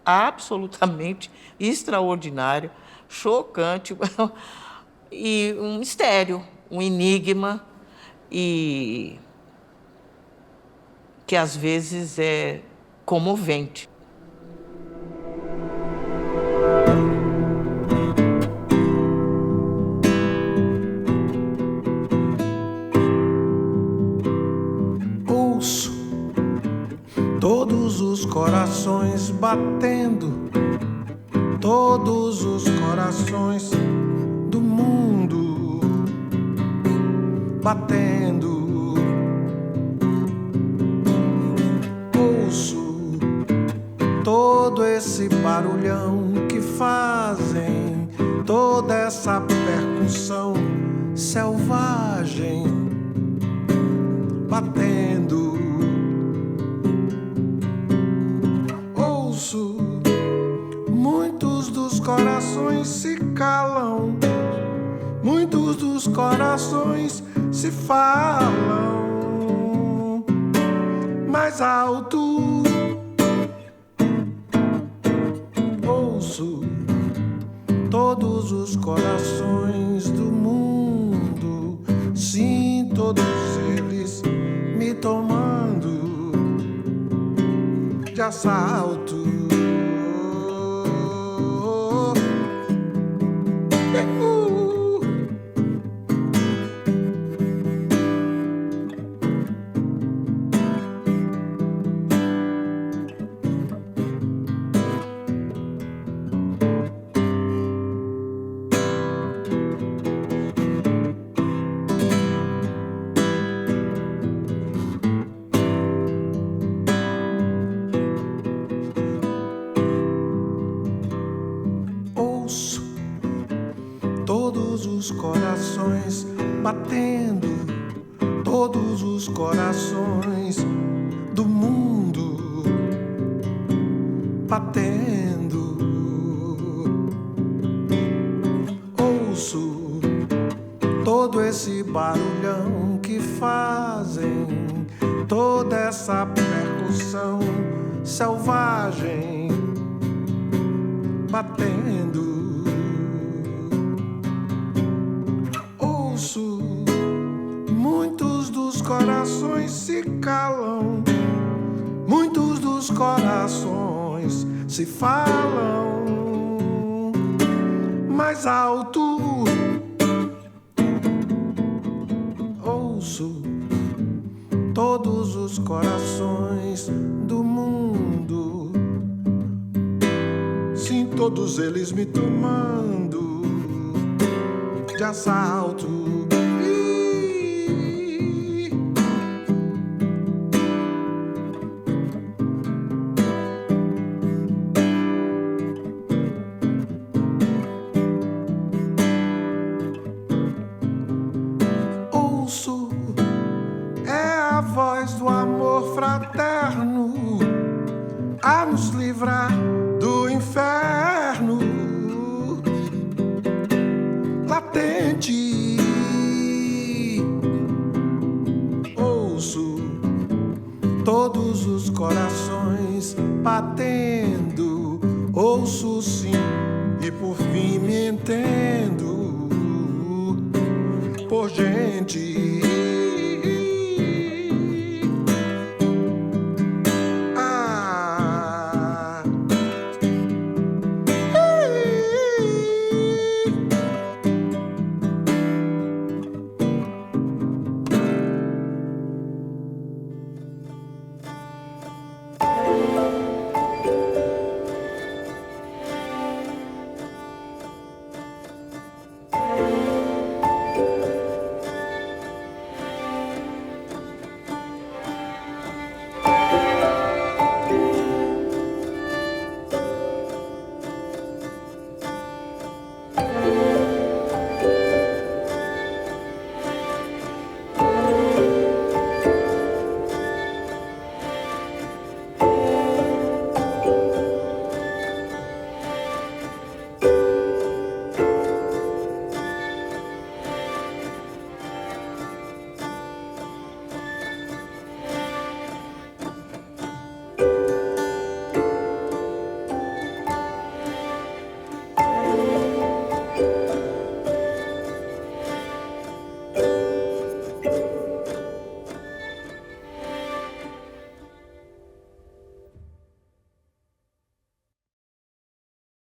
absolutamente extraordinário, chocante e um mistério, um enigma, e que às vezes é comovente. Ouço todos os batendo, todos os corações do mundo batendo. Ouço todo esse barulhão que fazem, toda essa percussão selvagem batendo. Ouço muitos dos corações se calam, muitos dos corações se falam mais alto. Ouço todos os corações do mundo, sim, todos eles me tomando de assalto. Todos os corações batendo, todos os corações do mundo batendo. Ouço todo esse barulhão que fazem, toda essa percussão selvagem batendo. Muitos dos corações se calam, muitos dos corações se falam mais alto. Ouço todos os corações do mundo, sim, todos eles me tomando de assalto. Voz do amor fraterno a nos livrar do inferno latente. Ouço todos os corações batendo, ouço sim e por fim me entendo por gente.